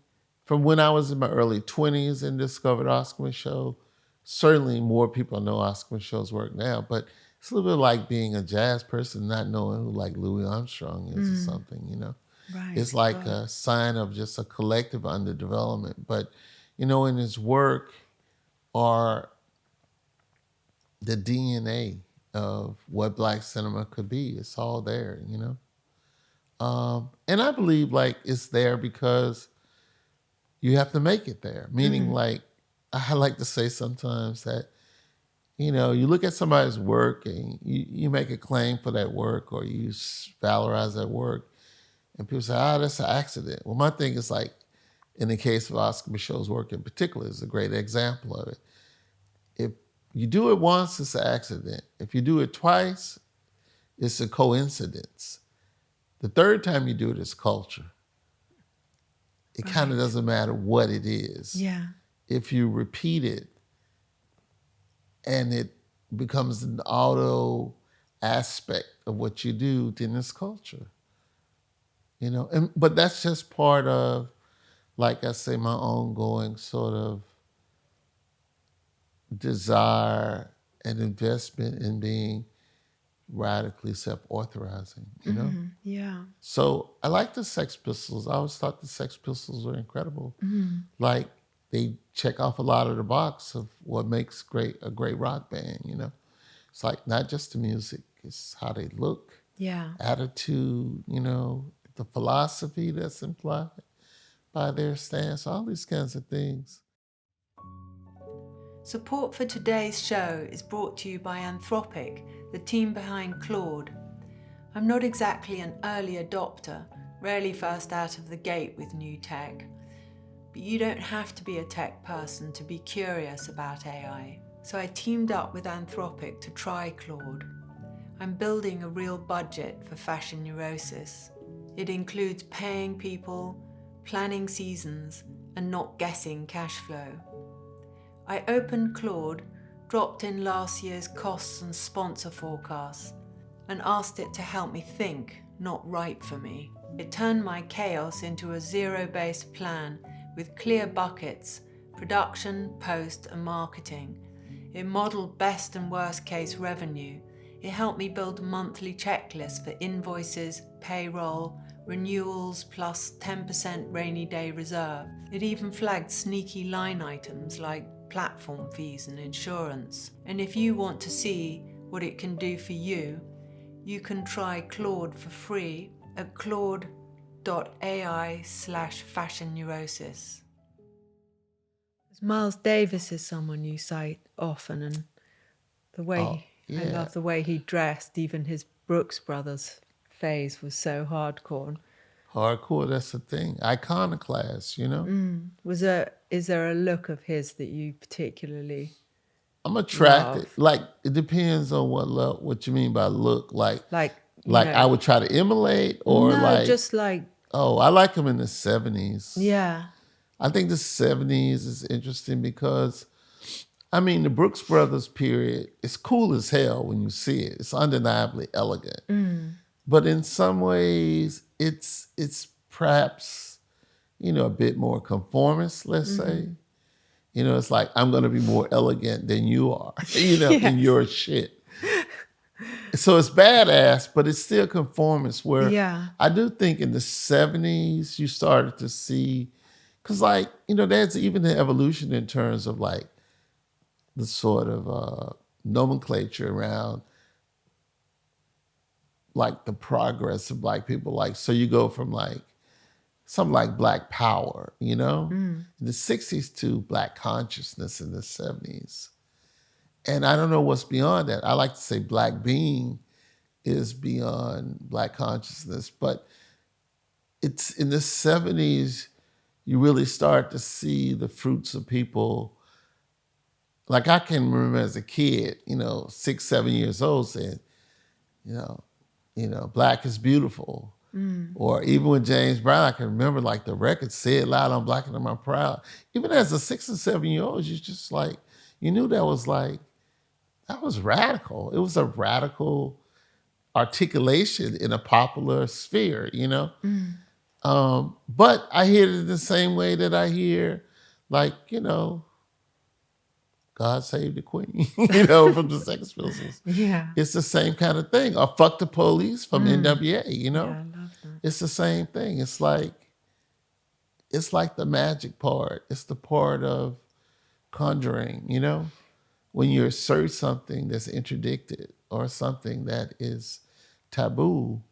from when I was in my early 20s and discovered Oscar Micheaux, certainly more people know Oscar Micheaux's work now, but it's a little bit like being a jazz person not knowing who, like, Louis Armstrong is or something, Right. It's like a sign of just a collective underdevelopment. But, in his work are the DNA of what Black cinema could be. It's all there, And I believe, like, it's there because you have to make it there. Meaning, like, I like to say sometimes that, you look at somebody's work and you make a claim for that work, or you valorize that work, and people say, that's an accident. Well, my thing is, like, in the case of Oscar Micheaux's work in particular, is a great example of it. If you do it once, it's an accident. If you do it twice, it's a coincidence. The third time you do it, it's culture. It kind of doesn't matter what it is. Yeah. If you repeat it and it becomes an auto aspect of what you do, then it's culture. But that's just part of, like I say, my ongoing sort of desire and investment in being radically self-authorizing, Yeah. So I like the Sex Pistols. I always thought the Sex Pistols were incredible. Like, they check off a lot of the box of what makes a great rock band, It's like not just the music, it's how they look, attitude, the philosophy that's implied by their stance, all these kinds of things. Support for today's show is brought to you by Anthropic, the team behind Claude. I'm not exactly an early adopter, rarely first out of the gate with new tech. But you don't have to be a tech person to be curious about AI. So I teamed up with Anthropic to try Claude. I'm building a real budget for Fashion Neurosis. It includes paying people, planning seasons, and not guessing cash flow. I opened Claude, dropped in last year's costs and sponsor forecasts, and asked it to help me think, not write for me. It turned my chaos into a zero-based plan with clear buckets production, post, and marketing. It modeled best and worst case revenue. It helped me build a monthly checklist for invoices, payroll, renewals, plus 10% rainy day reserve. It even flagged sneaky line items like platform fees and insurance. And if you want to see what it can do for you, you can try Claude for free at Claude.ai/fashion neurosis. Miles Davis is someone you cite often, and I Yeah. love the way he dressed. Even his Brooks Brothers phase was so hardcore. Hardcore, that's the thing. Iconoclast, you know? Is there a look of his that you particularly I'm attracted. love? Like, it depends on what you mean by look. Like you know, I would try to emulate, or no, just like, oh, I like him in the 70s. yeah. I think the 70s is interesting because, I mean, the Brooks Brothers period is cool as hell when you see it. It's undeniably elegant. But in some ways, it's perhaps, a bit more conformist, let's say. It's like, I'm going to be more elegant than you are, in your shit. So it's badass, but it's still conformist, where I do think in the 70s, you started to see, because there's even the evolution in terms of like the sort of nomenclature around like the progress of Black people. Like, so you go from like something like Black Power, in the 60s, to Black consciousness in the 70s. And I don't know what's beyond that. I like to say Black being is beyond Black consciousness, but it's in the 70s, you really start to see the fruits of people. Like, I can remember as a kid, 6, 7 years old, saying, Black is beautiful. Or even with James Brown, I can remember like the record, "Say It Loud, I'm Black and I'm Proud." Even as a 6 or 7 year old, you just like, you knew that was radical. It was a radical articulation in a popular sphere, But I hear it in the same way that I hear, like, God Save the Queen, from the Sex Pistols. Yeah. It's the same kind of thing. Or Fuck the Police from NWA, Yeah, I love that. It's the same thing. It's like the magic part. It's the part of conjuring, when you assert something that's interdicted or something that is taboo,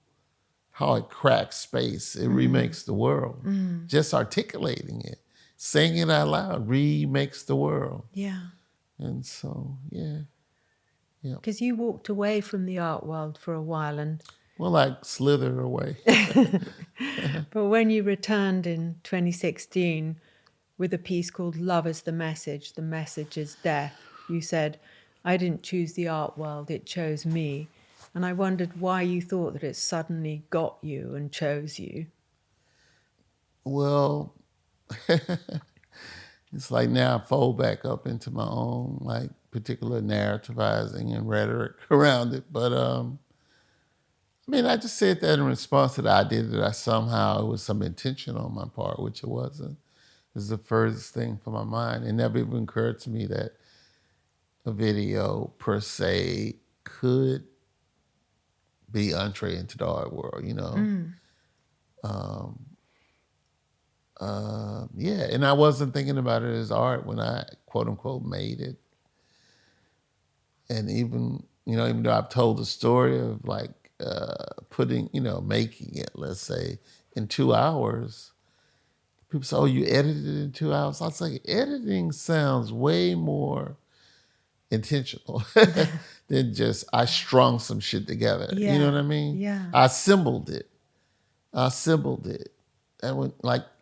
how it cracks space. It remakes the world. Just articulating it, saying it out loud, remakes the world. Yeah. And so, yeah. Because you walked away from the art world for a while, and Well, like slither away. but when you returned in 2016 with a piece called "Love is the Message is Death," you said, "I didn't choose the art world, it chose me." And I wondered why you thought that it suddenly got you and chose you. Well, it's like now I fold back up into my own like particular narrativizing and rhetoric around it. But I just said that in response to the idea that it was some intention on my part, which it wasn't. It was the furthest thing from my mind. It never even occurred to me that a video per se could be entree into the art world, Yeah, and I wasn't thinking about it as art when I quote unquote made it. And even though I've told the story of like making it, let's say, in 2 hours, people say, "Oh, you edited it in 2 hours." I was like, editing sounds way more intentional than just I strung some shit together. You know what I mean? Yeah. I assembled it. And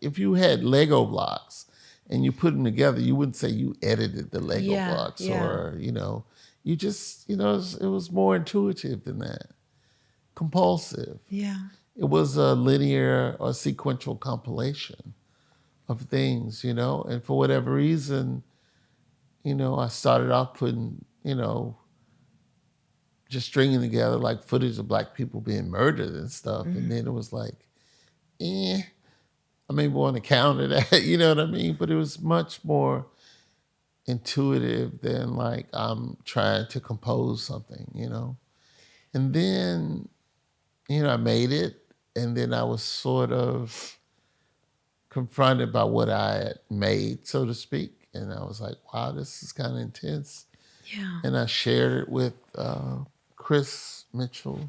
if you had Lego blocks and you put them together, you wouldn't say you edited the Lego blocks, or you just it was more intuitive than that, compulsive. Yeah. It was a linear or sequential compilation of things, and for whatever reason, I started off putting, just stringing together like footage of Black people being murdered and stuff, and then it was like, I may want to counter that, you know what I mean? But it was much more intuitive than like I'm trying to compose something, you know? And then, you know, I made it. And then I was sort of confronted by what I had made, so to speak. And I was like, wow, this is kind of intense. Yeah. And I shared it with Chris Mitchell,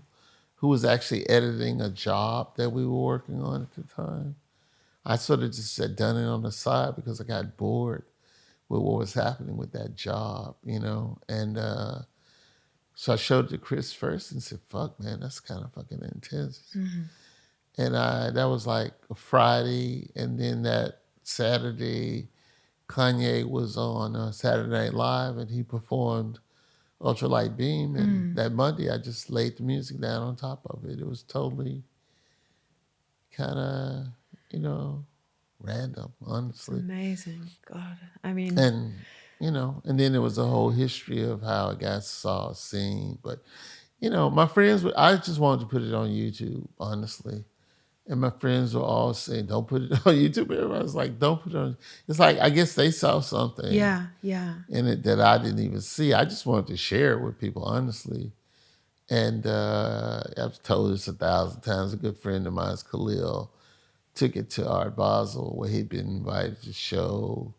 who was actually editing a job that we were working on at the time. I sort of just had done it on the side because I got bored with what was happening with that job, you know? And so I showed it to Chris first and said, fuck, man, that's kind of fucking intense. Mm-hmm. And that was like a Friday. And then that Saturday, Kanye was on Saturday Night Live and he performed Ultralight Beam. And that Monday, I just laid the music down on top of it. It was totally kind of, you know, random, It's honestly. amazing. God. I mean, And, you know, and then there was a whole history of how it got saw, seen. But, you know, my friends, I just wanted to put it on YouTube, honestly. And my friends were all saying, don't put it on YouTube. Everybody was like, don't put it on. It's like, I guess they saw something yeah, yeah. in it that I didn't even see. I just wanted to share it with people, honestly. And I've told this 1,000 times. A good friend of mine, Khalil, took it to Art Basel where he'd been invited to show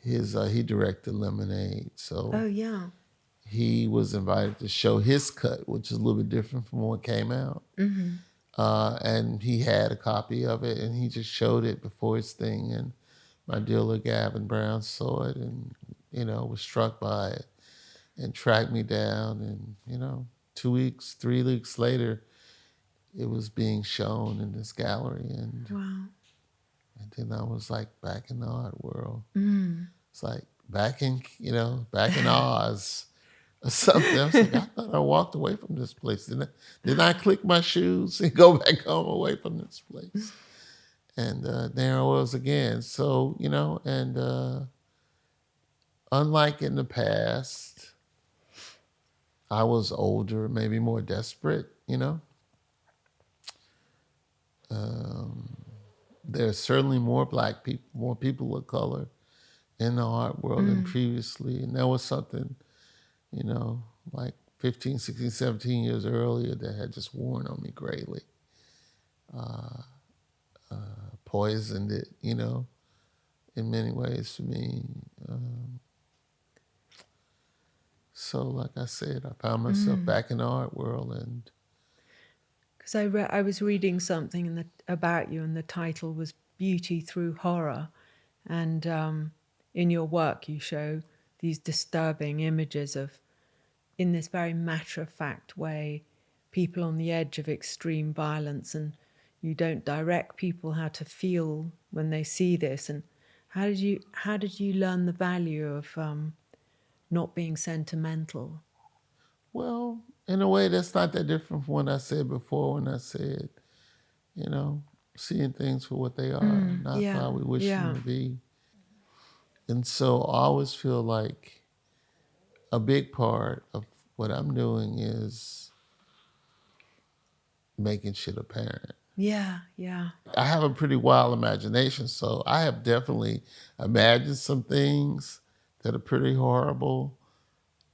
his, he directed Lemonade. Oh, So yeah. he was invited to show his cut, which is a little bit different from what came out. Mm-hmm. And he had a copy of it and he just showed it before his thing. And my dealer, Gavin Brown, saw it and, you know, was struck by it and tracked me down. And, you know, 2 weeks, 3 weeks later, it was being shown in this gallery. Wow. And then I was like back in the art world. Mm. It's like back in, you know, back in Oz or something. I was like, I thought I walked away from this place. Didn't I click my shoes and go back home away from this place? And there I was again. So, you know, and unlike in the past, I was older, maybe more desperate, you know. Um, there's certainly more black people, more people of color in the art world than Mm. previously. And that was something, you know, like 15, 16, 17 years earlier that had just worn on me greatly. Poisoned it, you know, in many ways for me. So, like I said, I found myself Mm. back in the art world, and Because I was reading something about you, and the title was "Beauty Through Horror," and in your work you show these disturbing images of, in this very matter-of-fact way, people on the edge of extreme violence, and you don't direct people how to feel when they see this. And how did you learn the value of not being sentimental? well, in a way, that's not that different from what I said before when I said, you know, seeing things for what they are, not for Yeah, how we wish them yeah, to be. And so I always feel like a big part of what I'm doing is making shit apparent. yeah, yeah. I have a pretty wild imagination, so I have definitely imagined some things that are pretty horrible.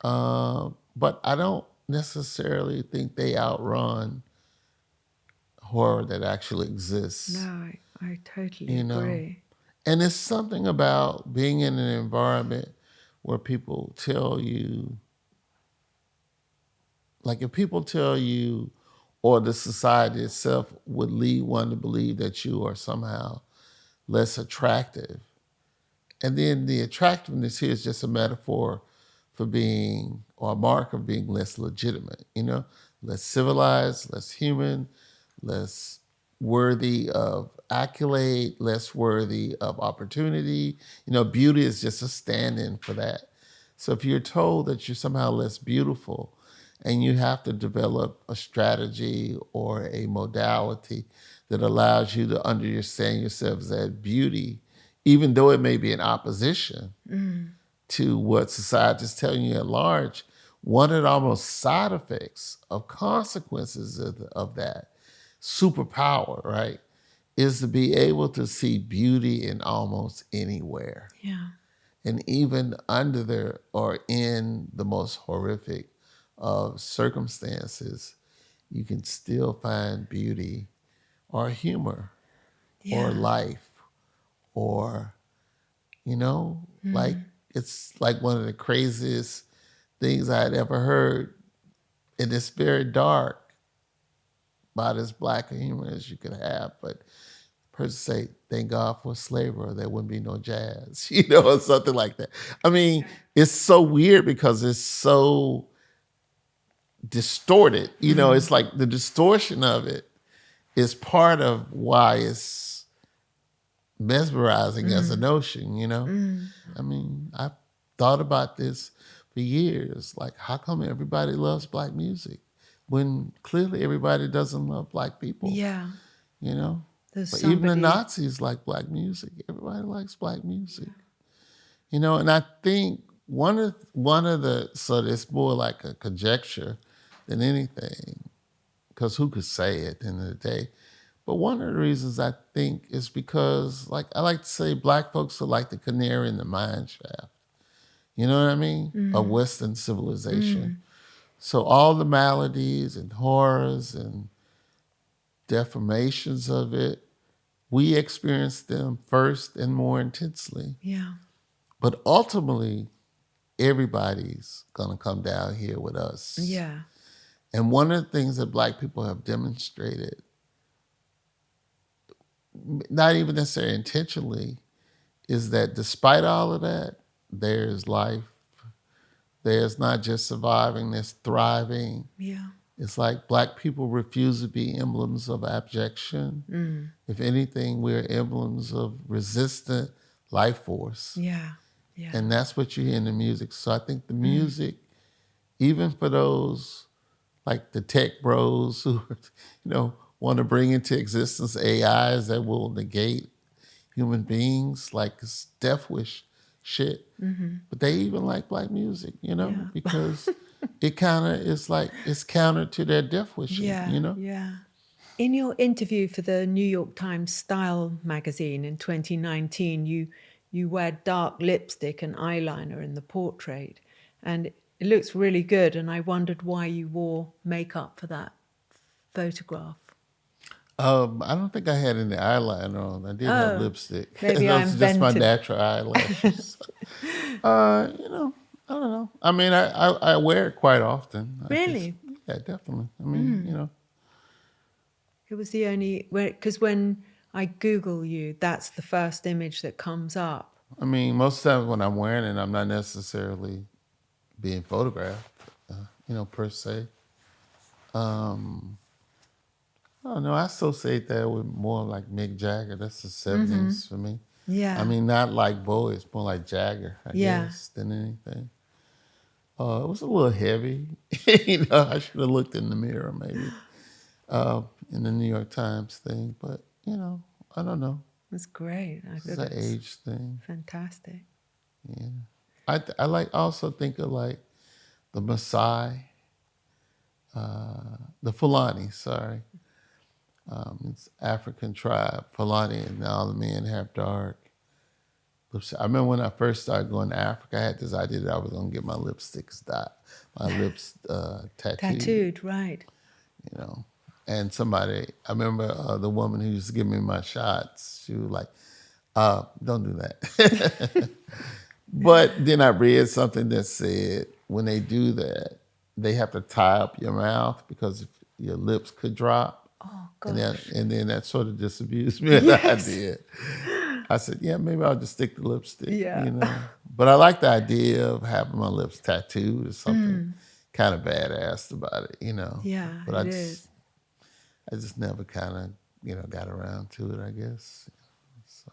But I don't necessarily think they outrun horror that actually No, exists, I totally you know? agree. And it's something about being in an environment where people tell you, like if people tell you, or the society itself would lead one to believe that you are somehow less attractive. And then the attractiveness here is just a metaphor for being, or a mark of being less legitimate, you know, less civilized, less human, less worthy of accolade, less worthy of opportunity. You know, beauty is just a stand in for that. So if you're told that you're somehow less beautiful and you have to develop a strategy or a modality that allows you to understand yourself as that beauty, even though it may be in opposition to what society is telling you at large, one of the almost side effects of consequences of that superpower, right, is to be able to see beauty in almost anywhere. Yeah. And even under the or in the most horrific of circumstances, you can still find beauty or humor or Yeah. life or, like it's like one of the craziest things I had ever heard. And it's very dark, about as black a humor as you could have. But person say, thank God for slavery, or there wouldn't be no jazz, or something like that. I mean, it's so weird because it's so distorted. It's like the distortion of it is part of why it's mesmerizing as a notion. I mean, I've thought about this for years. Like, how come everybody loves black music when clearly everybody doesn't love black people? Yeah. You know, There's but even the somebody. Nazis like black music. Everybody likes black music. And I think one of the so it's more like a conjecture than anything, because who could say at the end of the day? But one of the reasons I think is because, like I like to say, black folks are like the canary in the mine shaft. You know what I mean? Of Western civilization. So all the maladies and horrors and deformations of it, we experience them first and more intensely. Yeah. But ultimately, everybody's going to come down here with us. Yeah. And one of the things that black people have demonstrated, not even necessarily intentionally, is that despite all of that, there's life. There's not just surviving, there's thriving. Yeah. It's like black people refuse to be emblems of abjection. If anything, we're emblems of resistant life force. Yeah. Yeah. And that's what you hear in the music. So I think the music, even for those like the tech bros who, want to bring into existence AIs that will negate human beings, like it's death wish shit. But they even like black music, Yeah. because it kind of is like it's counter to their death wishing, Yeah. Yeah. In your interview for the New York Times Style magazine in 2019, you wear dark lipstick and eyeliner in the portrait, and it looks really good. And I wondered why you wore makeup for that photograph. I don't think I had any eyeliner on. I did have Oh, lipstick. maybe I Those are just my invented. natural eyelashes. I don't know. I mean, I wear it quite often. I just, Really? yeah, definitely. I mean. It was the only, because when I Google you, that's the first image that comes up. I mean, most times when I'm wearing it, I'm not necessarily being photographed, per se. Um, I don't know. I associate that with more like Mick Jagger. That's the '70s for me. I Yeah. mean, not like Bowie. It's more like Jagger, I Yeah. guess, than anything. It was a little heavy. I should have looked in the mirror maybe in the New York Times thing. But, I don't know. It's great. I It's thought an it was age thing. fantastic. Yeah. I like also think of like the Maasai, the Fulani, sorry. It's African tribe, Fulani, and all the men have dark lips. I remember when I first started going to Africa, I had this idea that I was going to get my lipsticks dyed, my lips tattooed, Tattooed, right. you know. And somebody, I remember the woman who used to give me my shots, she was like, don't do that. But then I read something that said when they do that, they have to tie up your mouth because if your lips could drop. Oh, And then, gosh. and then that sort of disabused me of the Yes. idea. I said, yeah, maybe I'll just stick to lipstick, Yeah. But I like the idea of having my lips tattooed or something kind of badass about it, Yeah, But it is. I just never kind of, got around to it, I guess. So.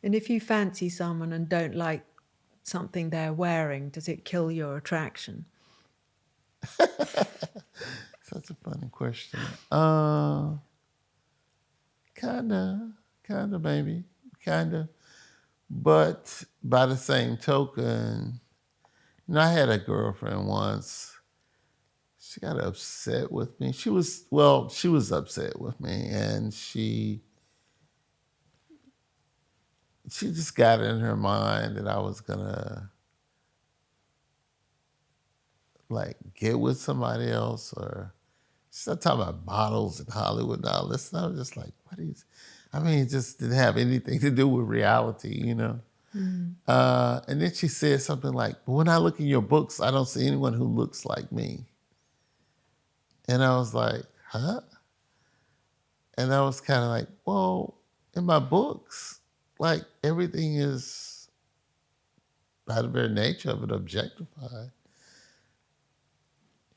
And if you fancy someone and don't like something they're wearing, does it kill your attraction? Such a funny question. Kinda, maybe, kinda. But by the same token, I had a girlfriend once. She got upset with me. She was upset with me, and she she just got it in her mind that I was gonna like get with somebody else, or she's not talking about models in Hollywood and all this. And I was just like, what is? I mean, it just didn't have anything to do with reality, you know. Mm. And then she said something like, "But when I look in your books, I don't see anyone who looks like me." And I was like, "Huh?" And I was kind of like, "Well, in my books, like everything is by the very nature of it objectified.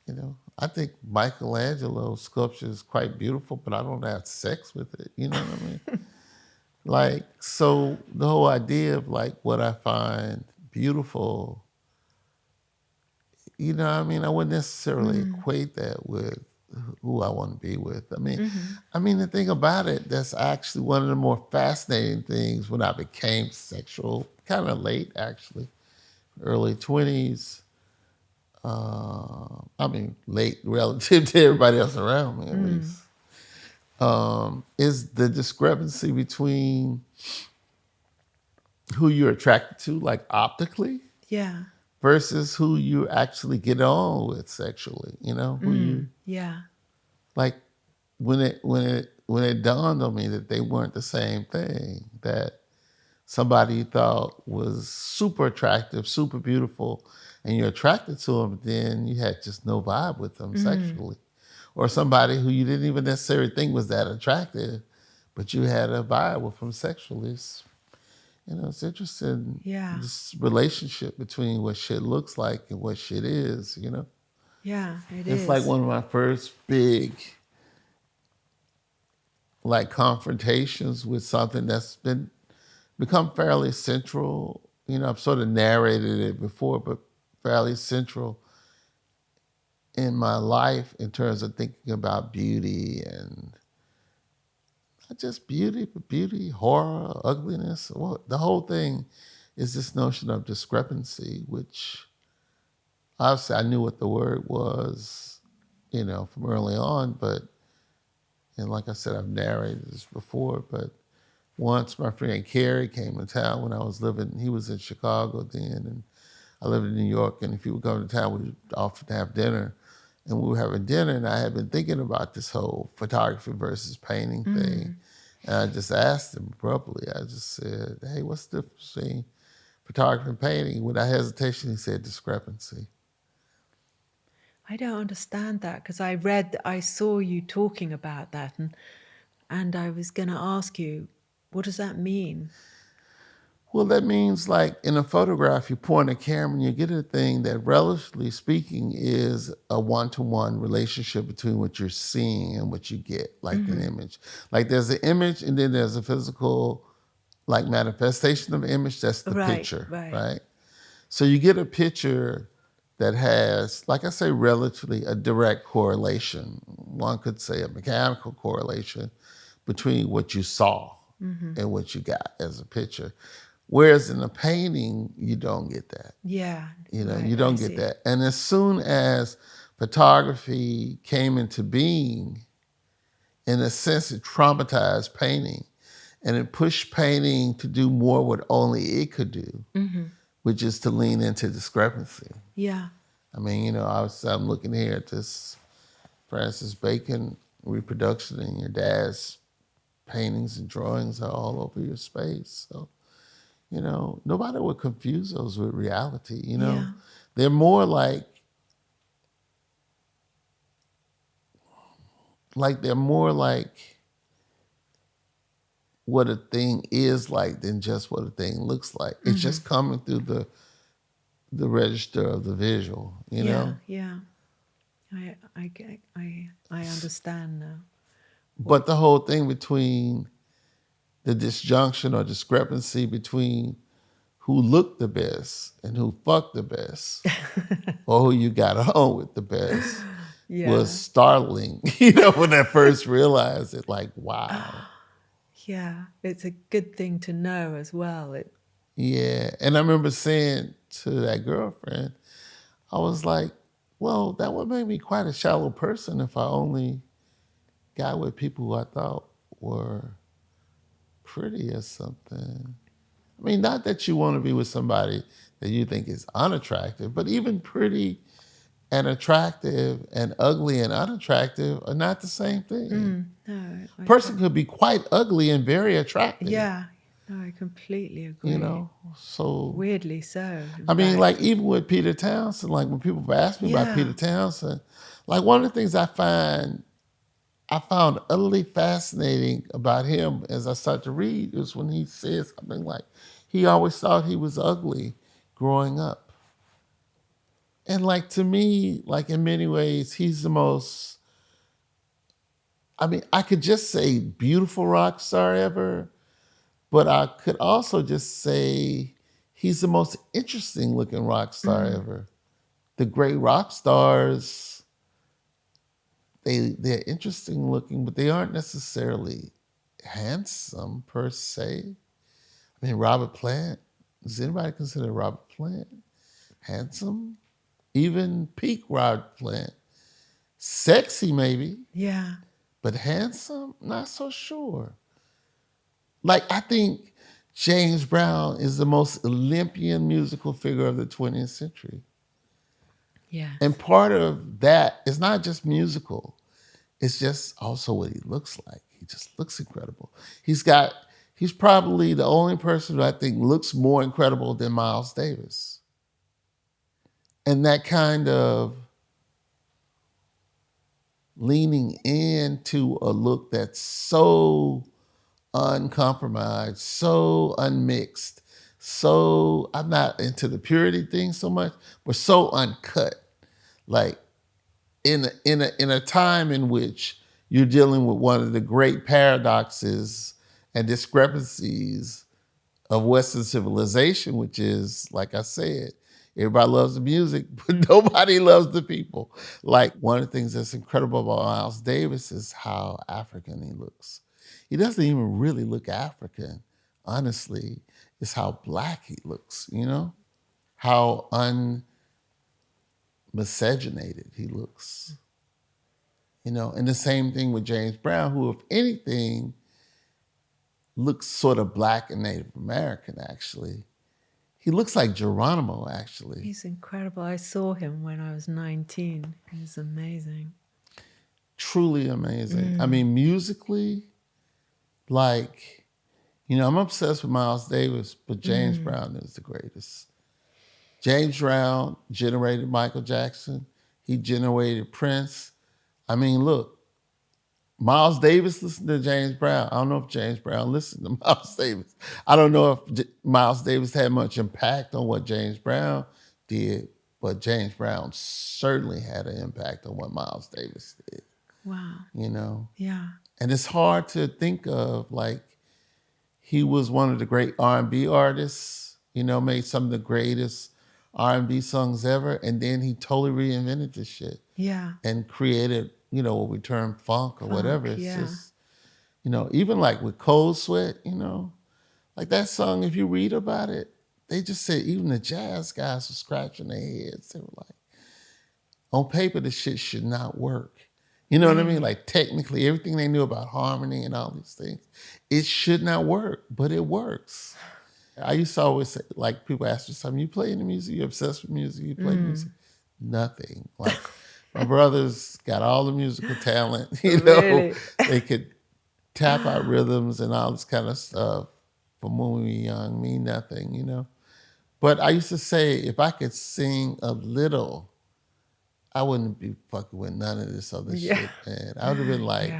You know, I think Michelangelo's sculpture is quite beautiful, but I don't have sex with it. You know what I mean? Like, so the whole idea of like what I find beautiful, you know what I mean? I wouldn't necessarily Mm. equate that with who I want to be with. Mm-hmm. I mean, the thing about it, that's actually one of the more fascinating things when I became sexual, kind of late actually, early 20s. I mean, late relative to everybody else around me, at Mm. least, is the discrepancy between who you're attracted to, like optically, Yeah. versus who you actually get on with sexually. You know, who you Mm. Yeah. like. When it dawned on me that they weren't the same thing, that somebody you thought was super attractive, super beautiful, and you're attracted to them, then you had just no vibe with them Mm. sexually. Or somebody who you didn't even necessarily think was that attractive, but you had a vibe with them sexually. It's interesting, Yeah. this relationship between what shit looks like and what shit is, you know? Yeah, it It's like is. one of my first big like confrontations with something that's become fairly central. You know, I've sort of narrated it before, but fairly central in my life in terms of thinking about beauty, and not just beauty, but beauty, horror, ugliness. Well, the whole thing is this notion of discrepancy, which obviously I knew what the word was, from early on, and like I said, I've narrated this before, but once my friend Kerry came to town when I was living, he was in Chicago then, and I lived in New York, and if he would come to town, we'd often have dinner. And we were having dinner, and I had been thinking about this whole photography versus painting thing. Mm. And I just asked him abruptly, I just said, hey, what's the difference between photography and painting? Without hesitation, he said discrepancy. I don't understand that because I saw you talking about that, and I was going to ask you, what does that mean? Well, that means like in a photograph, you point a camera and you get a thing that, relatively speaking, is a one-to-one relationship between what you're seeing and what you get, like an Mm-hmm. image. Like there's an image and then there's a physical, like manifestation of an image. That's the Right, picture, right. right? So you get a picture that has, like I say, relatively a direct correlation. One could say a mechanical correlation between what you saw Mm-hmm. and what you got as a picture. Whereas in a painting, you don't get that. Yeah, You right, I don't get see. that. And as soon as photography came into being, in a sense, it traumatized painting, and it pushed painting to do more what only it could do, Mm-hmm. which is to lean into discrepancy. Yeah. I mean, I'm looking here at this Francis Bacon reproduction, and your dad's paintings and drawings are all over your space. So, nobody would confuse those with reality. Yeah. They're more like they're more like what a thing is like than just what a thing looks like. It's Mm-hmm. just coming through the register of the visual, you Yeah, know? yeah. I understand now. But the whole thing between the disjunction or discrepancy between who looked the best and who fucked the best, or who you got on with the best, was Yeah. startling, when I first realized it, like, wow. Yeah, it's a good thing to know as well. Yeah. And I remember saying to that girlfriend, I was like, well, that would make me quite a shallow person if I only got with people who I thought were pretty or something. I mean, not that you want to be with somebody that you think is unattractive, but even pretty and attractive and ugly and unattractive are not the same thing. No, Person could be quite ugly and very attractive. Yeah, no, I completely agree. You know, so weirdly so. I mean, fact. like even with Peter Townsend, like when people ask me about Peter Townsend, like one of the things I found utterly fascinating about him as I start to read is when he says something like, he always thought he was ugly growing up. And like to me, like in many ways, he's the most, I mean, I could just say beautiful rock star ever, but I could also just say he's the most interesting looking rock star ever. The great rock stars, they're interesting looking, but they aren't necessarily handsome per se. I mean, Robert Plant, does anybody consider Robert Plant handsome? Even peak Robert Plant. Sexy maybe. Yeah. But handsome? Not so sure. Like, I think James Brown is the most Olympian musical figure of the 20th century. Yeah. And part of that is not just musical. It's just also what he looks like. He just looks incredible. He's probably the only person who I think looks more incredible than Miles Davis. And that kind of leaning into a look that's so uncompromised, so unmixed, so I'm not into the purity thing so much, but so uncut. Like in a time in which you're dealing with one of the great paradoxes and discrepancies of Western civilization, which is, like I said, everybody loves the music, but nobody loves the people. Like one of the things that's incredible about Miles Davis is how African he looks. He doesn't even really look African, honestly. It's how black he looks, you know? How unmiscegenated he looks. You know, and the same thing with James Brown, who, if anything, looks sort of black and Native American, actually. He looks like Geronimo, actually. He's incredible. I saw him when I was 19. He's amazing. Truly amazing. I mean, musically, like, you know, I'm obsessed with Miles Davis, but James Brown is the greatest. James Brown generated Michael Jackson. He generated Prince. I mean, look, Miles Davis listened to James Brown. I don't know if James Brown listened to Miles Davis. I don't know if Miles Davis had much impact on what James Brown did, but James Brown certainly had an impact on what Miles Davis did. Wow. You know? Yeah. And it's hard to think of, like, he was one of the great R&B artists, you know, made some of the greatest R&B songs ever, and then he totally reinvented this shit. Yeah. And created, you know, what we term funk or whatever. It's just, you know, even like with Cold Sweat, you know, like that song, if you read about it, they just said even the jazz guys were scratching their heads. They were like, on paper, this shit should not work. You know what I mean? Like technically, everything they knew about harmony and all these things, it should not work, but it works. I used to always say, like, people ask me something, you play any music? You obsessed with music? You play music? Nothing. Like, my brothers got all the musical talent, you know. Really? They could tap out rhythms and all this kind of stuff from when we were young, me nothing, you know. But I used to say, if I could sing a little, I wouldn't be fucking with none of this other shit, man. I would have been like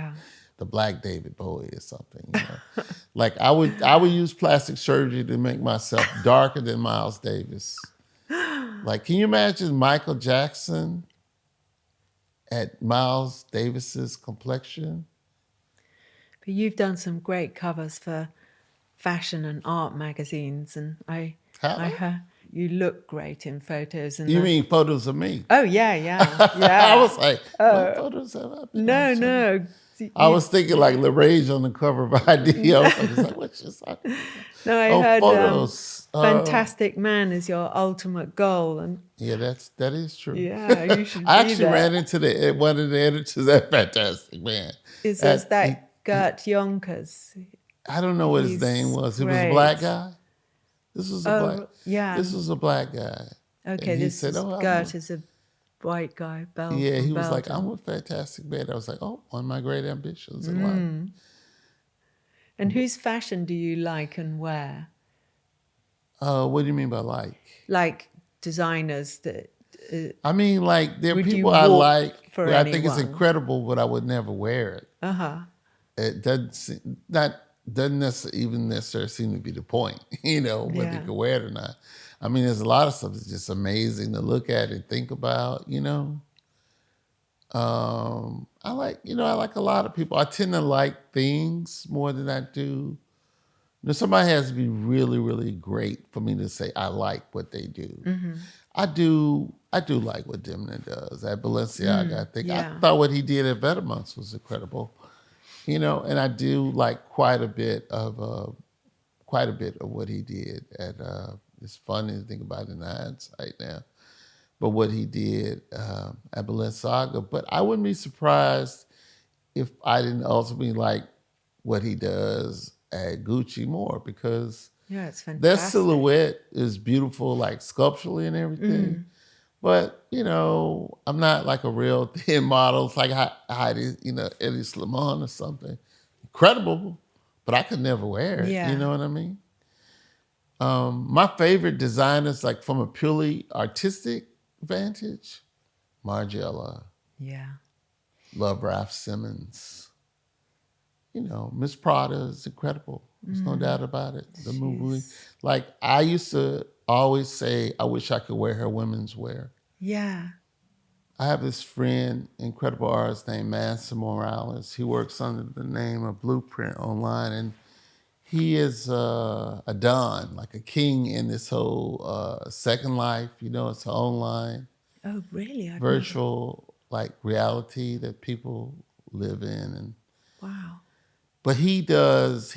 the Black David Bowie or something, you know. Like I would use plastic surgery to make myself darker than Miles Davis. Like, can you imagine Michael Jackson at Miles Davis's complexion? But you've done some great covers for fashion and art magazines, and I heard you look great in photos. And you mean photos of me? Oh yeah. I was like, what poters have I been on? No. I was thinking like LaRage on the cover of ID. I was like, what's just happening? No, I heard photos. Fantastic Man is your ultimate goal, and yeah, that is true. yeah, you should I be actually there. ran into one of the editors at Fantastic Man. Is that Gert Yonkers? I don't know what his name was. He was a black guy. This was a black. Oh, yeah. This was a black guy, and Okay, he this said, is "Oh, Gert is a white guy, yeah." from He was like, "I'm Belgium. a fantastic man." I was like, "Oh, one of my great ambitions in life." Mm. And whose fashion do you like and wear? What do you mean by like? Like designers that I mean, like there are would you people I walk like for where I think it's anyone? incredible, but I would never wear it. Uh-huh. It doesn't necessarily even necessarily seem to be the point, whether you Yeah. can wear it or not. I mean, there's a lot of stuff that's just amazing to look at and think about. I like a lot of people. I tend to like things more than I do. Somebody has to be really, really great for me to say I like what they do. Mm-hmm. I do like what Demna does at Balenciaga. I think I Yeah. thought what he did at Vetements was incredible. And I do like quite a bit of what he did at. It's funny to think about in hindsight now, but what he did at Balenciaga. But I wouldn't be surprised if I didn't ultimately like what he does at Gucci more because Yeah, it's their fantastic. silhouette is beautiful, like sculpturally and everything. Mm. But I'm not like a real thin model. It's like Heidi, Eddie Slimane or something. Incredible, but I could never wear it. You Yeah. know what I mean? My favorite designers, like from a purely artistic vantage, Margiela, Yeah. love Ralph Simmons. Miss Prada is incredible. There's no doubt about it. The movie, She's like I used to always say, I wish I could wear her women's wear. yeah. I have this friend, incredible artist named Mansa Morales. He works under the name of Blueprint online, and he is a don, like a king in this whole Second Life. It's online, Oh, really? I've never. virtual, like reality that people live in, and Wow. but he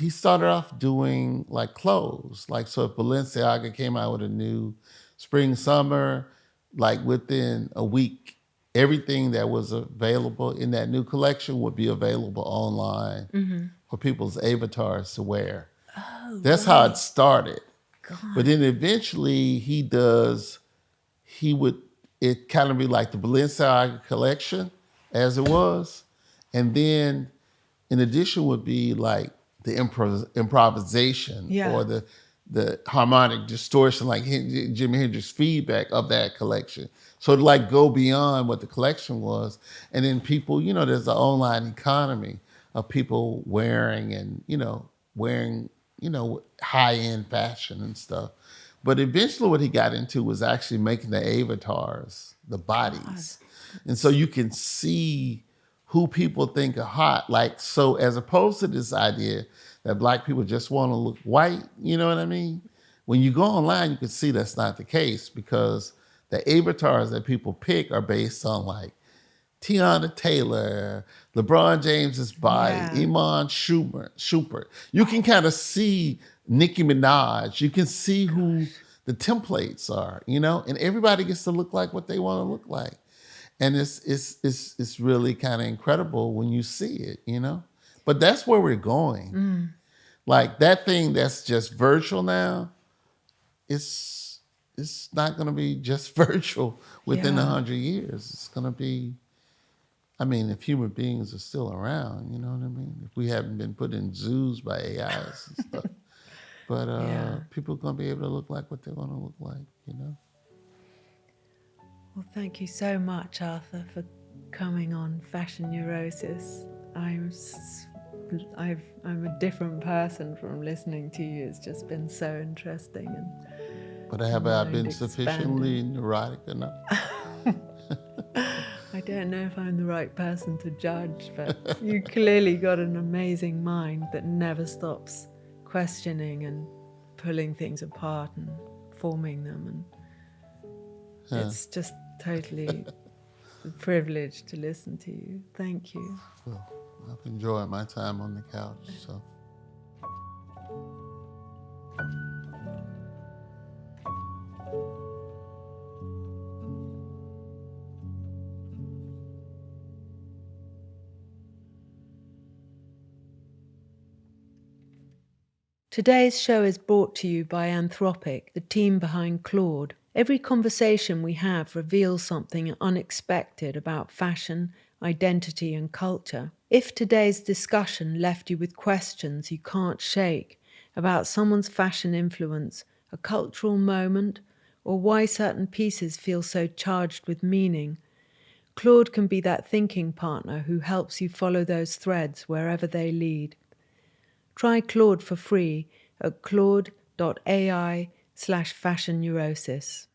started off doing like clothes. Like so if Balenciaga came out with a new spring summer, like within a week, everything that was available in that new collection would be available online Mm-hmm. for people's avatars to wear. Oh, That's how it right. started. But God. then eventually he would it kind of be like the Balenciaga collection as it was. And then in addition would be like the improvisation Yeah. or the harmonic distortion, like Jimi Hendrix feedback of that collection. So to like go beyond what the collection was, and then people, there's an online economy of people wearing, high end fashion and stuff. But eventually, what he got into was actually making the avatars, the God. bodies, and so That's you can see who people think are hot. Like, so as opposed to this idea that black people just want to look white, you know what I mean? When you go online, you can see that's not the case because the avatars that people pick are based on like Tiana Taylor, LeBron James's body, yeah. Iman Shumpert. You can kind of see Nicki Minaj. You can see who Gosh. the templates are, and everybody gets to look like what they want to look like. And it's really kind of incredible when you see it. But that's where we're going. Mm. Like that thing that's just virtual now, it's it's not going to be just virtual within Yeah. 100 years. It's going to be. I mean, if human beings are still around, you know what I mean. If we haven't been put in zoos by AIs and stuff, but Yeah. people are going to be able to look like what they want to look like. Well, thank you so much, Arthur, for coming on Fashion Neurosis. I'm I'm a different person from listening to you. It's just been so interesting But and have I mind been expanding. sufficiently neurotic enough? I don't know if I'm the right person to judge, but you clearly got an amazing mind that never stops questioning and pulling things apart and forming them. And Huh. it's just totally a privilege to listen to you. Thank you. Well, I've enjoyed my time on the couch. So Today's show is brought to you by Anthropic, the team behind Claude. Every conversation we have reveals something unexpected about fashion, identity, and culture. If today's discussion left you with questions you can't shake about someone's fashion influence, a cultural moment, or why certain pieces feel so charged with meaning, Claude can be that thinking partner who helps you follow those threads wherever they lead. Try Claude for free at claude.ai/fashion neurosis.